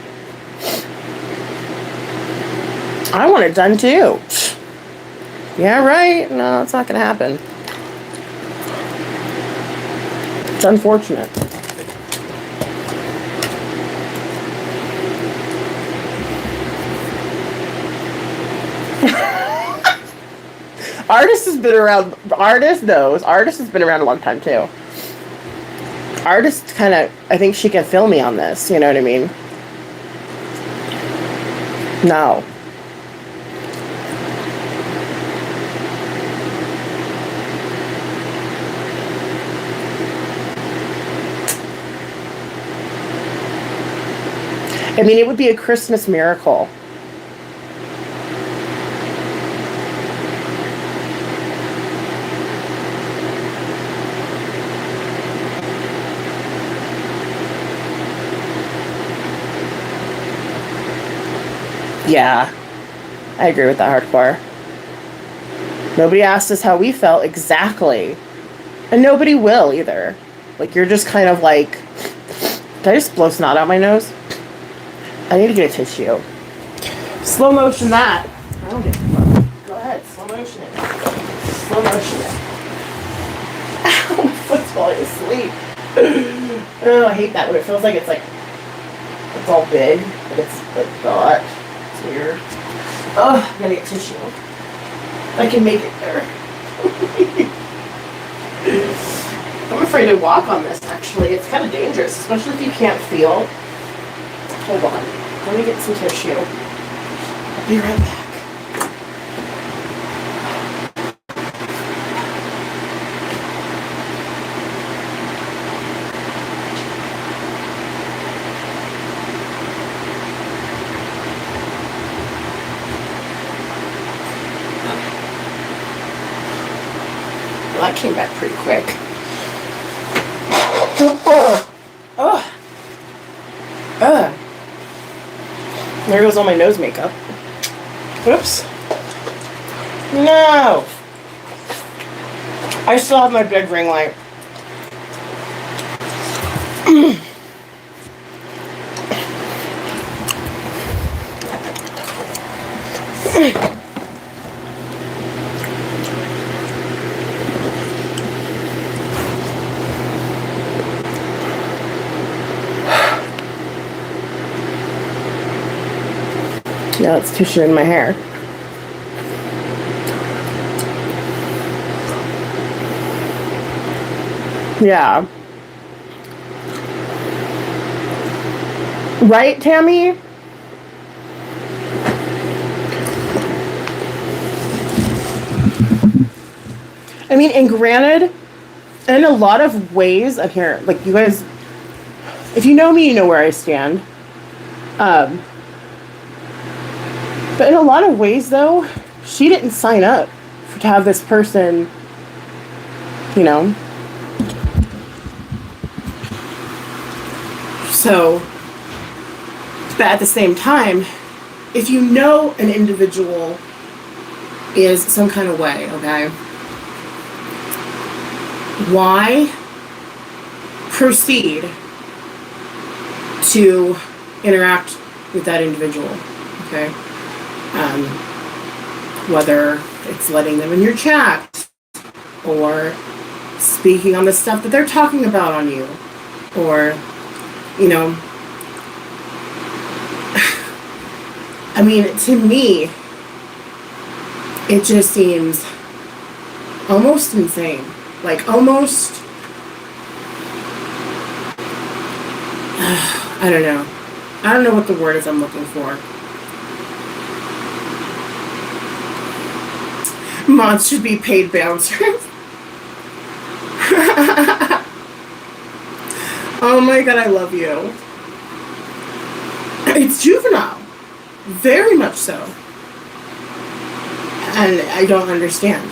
I want it done too. Yeah, right? No, it's not going to happen. It's unfortunate. Artist has been around. Artist knows. Artist has been around a long time too. Artist kind of. I think she can fill me on this. You know what I mean? No. I mean, it would be a Christmas miracle. Yeah, I agree with that hardcore. Nobody asked us how we felt exactly. And nobody will either. Like, you're just kind of like, did I just blow snot out my nose? I need to get a tissue. Slow motion that. I don't give a fuck. Go ahead, slow motion it. Slow motion it. Ow, my foot's falling asleep. Oh, I hate that when it feels like it's it's all big, but it's like not. It's weird. Oh, I'm gonna get tissue. I can make it there. I'm afraid to walk on this, actually. It's kind of dangerous, especially if you can't feel. Hold on. Let me get some tissue. I'll be right back. Well, that came back pretty quick. There goes all my nose makeup. Whoops. No! I still have my big ring light. Now it's tissue in my hair. Yeah. Right, Tammy? I mean, and granted, in a lot of ways, I'm here, like, you guys, if you know me, you know where I stand. But in a lot of ways, though, she didn't sign up to have this person, you know. So, but at the same time, if you know an individual is some kind of way, okay, why proceed to interact with that individual, okay? Whether it's letting them in your chat or speaking on the stuff that they're talking about on you, or, you know, I mean, to me, it just seems almost insane. Like, almost, I don't know. I don't know what the word is I'm looking for. Mods should be paid bouncers. Oh my god, I love you. It's juvenile. Very much so. And I don't understand.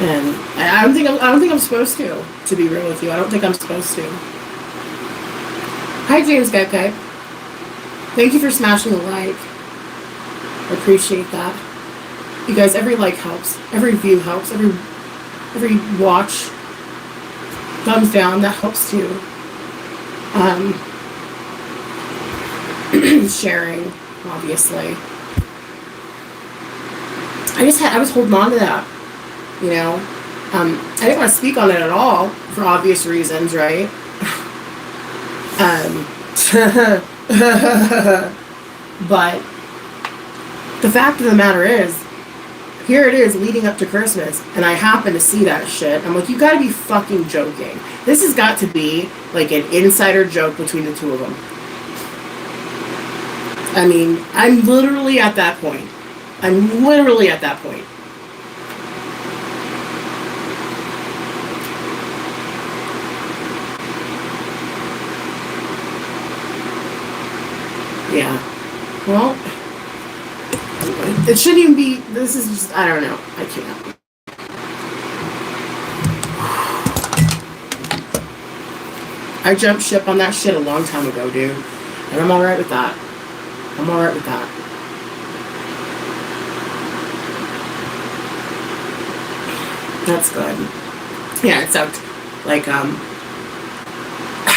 And I don't think I'm supposed to be real with you. I don't think I'm supposed to. Hi, James Guy. Thank you for smashing the like. I appreciate that. You guys, every like helps. Every view helps. Every watch. Thumbs down, that helps too. Sharing, obviously. I was holding on to that. You know? I didn't want to speak on it at all, for obvious reasons, right? But the fact of the matter is, Here it is leading up to Christmas, and I happen to see that shit. I'm like, you gotta be fucking joking. This has got to be like an insider joke between the two of them. I mean, I'm literally at that point. I'm literally at that point. Yeah. Well, it shouldn't even be. This is just, I don't know. I can't. I jumped ship on that shit a long time ago, dude. And I'm alright with that. I'm alright with that. That's good. Yeah, it sucked. Like,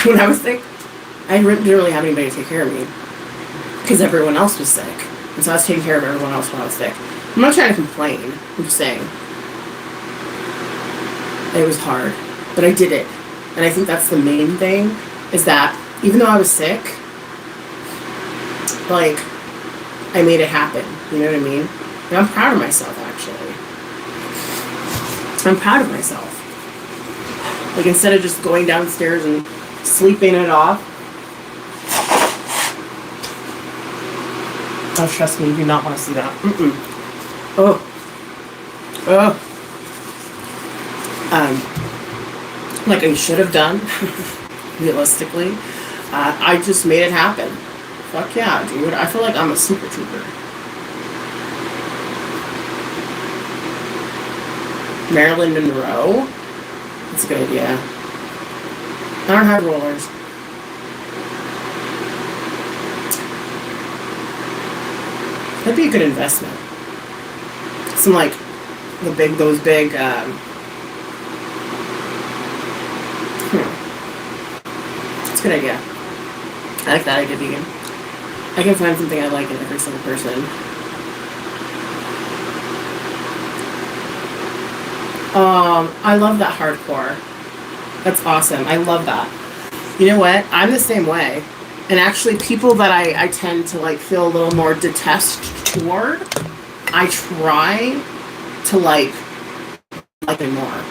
when I was sick, I didn't really have anybody to take care of me. Because everyone else was sick. And so I was taking care of everyone else when I was sick. I'm not trying to complain. I'm just saying. It was hard. But I did it. And I think that's the main thing. Is that even though I was sick, like, I made it happen. You know what I mean? And I'm proud of myself, actually. I'm proud of myself. Like, instead of just going downstairs and sleeping it off. Oh, trust me, you do not want to see that. Mm-mm. Oh. Oh. Like I should have done, realistically. I just made it happen. Fuck yeah, dude. I feel like I'm a super trooper. Marilyn Monroe? That's a good idea. I don't have rollers. That'd be a good investment. Some like those big It's a good idea. I like that idea, vegan. I can find something I like in every single person. I love that hardcore. That's awesome. I love that. You know what? I'm the same way. And actually, people that I tend to like feel a little more detest toward, I try to like them more.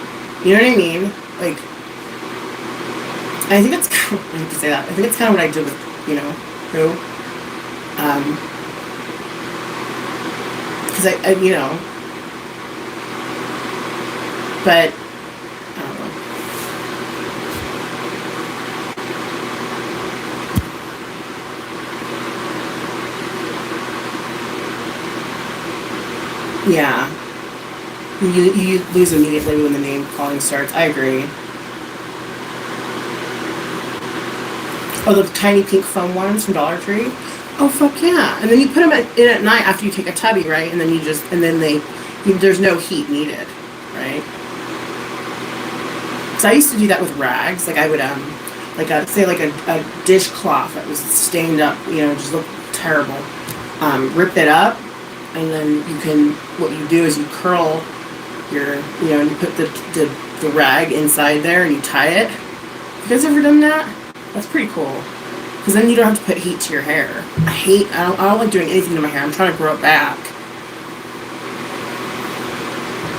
You know what I mean? Like, I think it's kind of, I hate to say that. I think it's kind of what I did with, you know, who? Because I, you know, but I don't know. Yeah. You lose immediately when the name calling starts. I agree. Oh, the tiny pink foam ones from Dollar Tree? Oh, fuck yeah. And then you put them in at night after you take a tubby, right? And then you just, and then there's no heat needed, right? So I used to do that with rags. Like I would, say like a dishcloth that was stained up, you know, just looked terrible. Rip it up, and then what you do is you curl your, you know, and you put the rag inside there and you tie it. You guys ever done that? That's pretty cool. Because then you don't have to put heat to your hair. I don't like doing anything to my hair. I'm trying to grow it back.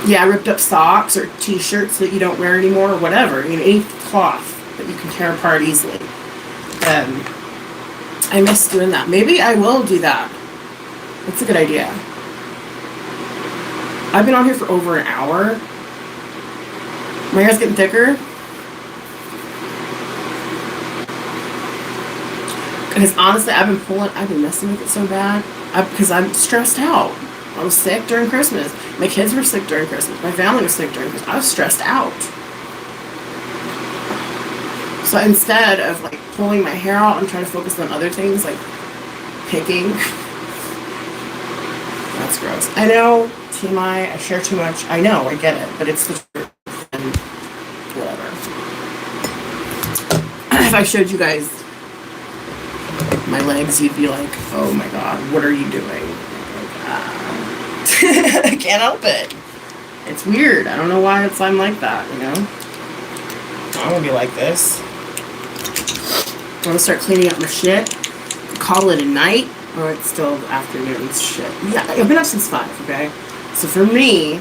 Yeah, ripped up socks or t-shirts that you don't wear anymore or whatever. You know, any cloth that you can tear apart easily. I miss doing that. Maybe I will do that. That's a good idea. I've been on here for over an hour. My hair's getting thicker. Because honestly, I've been messing with it so bad. Because I'm stressed out. I was sick during Christmas. My kids were sick during Christmas. My family was sick during Christmas. I was stressed out. So instead of like pulling my hair out, I'm trying to focus on other things like picking. That's gross. I know, TMI, I share too much. I know, I get it. But it's the truth. And whatever. If I showed you guys my legs, you'd be like, oh my god, what are you doing? I can't help it. It's weird. I don't know why I'm like that, you know? I don't want to be like this. I'm going to start cleaning up my shit. Call it a night. Or it's still afternoon shit. Yeah, I've been up since 5, okay? So for me,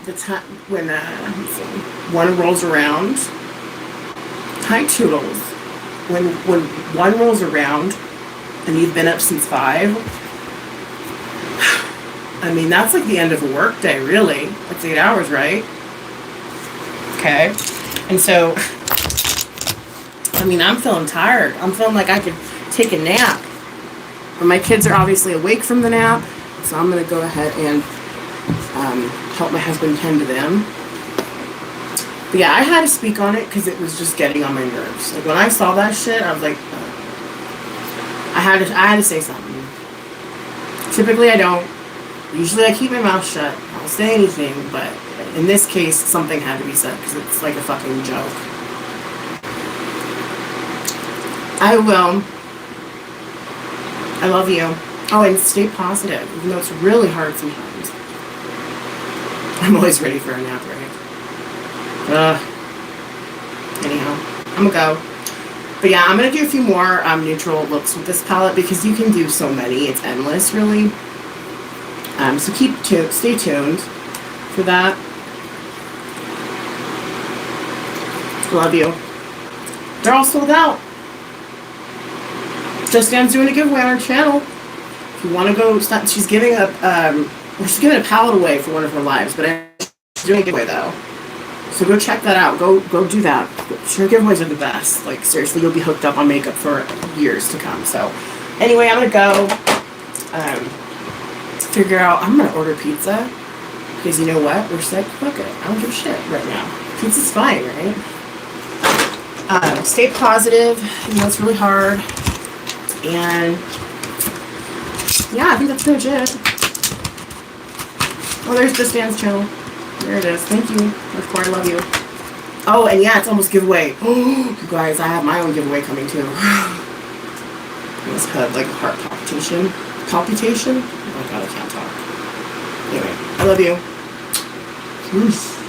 the time when one rolls around, hi Toodles. When one rolls around and you've been up since 5, I mean that's like the end of a work day, really. That's 8 hours, right? Okay. And so, I mean, I'm feeling tired. I'm feeling like I could take a nap. But my kids are obviously awake from the nap, so I'm going to go ahead and help my husband tend to them. But yeah, I had to speak on it because it was just getting on my nerves. Like when I saw that shit, I was like, I had to say something. Typically, I don't. Usually, I keep my mouth shut. I don't say anything, but in this case, something had to be said because it's like a fucking joke. I will. I love you. Oh, and stay positive, even though it's really hard sometimes. I'm always ready for a nap, right? Anyhow, I'm gonna go. But yeah, I'm gonna do a few more neutral looks with this palette because you can do so many. It's endless, really. So stay tuned for that. Love you. They're all sold out. Just Dan's doing a giveaway on our channel. If you want to go, she's giving a palette away for one of her lives, but she's doing a giveaway though. So go check that out. Go do that. Her giveaways are the best. Like seriously, you'll be hooked up on makeup for years to come. So anyway, I'm gonna go figure out. I'm gonna order pizza because you know what? We're sick. Fuck it. I don't give a shit right now. Pizza's fine, right? Stay positive. You know it's really hard. And yeah, I think that's pretty much it. Oh, there's Just Dan's channel. There it is. Thank you. I love you. Oh, and yeah, it's almost giveaway. Oh, you guys, I have my own giveaway coming too. I just had like a heart palpitation. Palpitation? Oh my god, I can't talk. Anyway, I love you. Peace.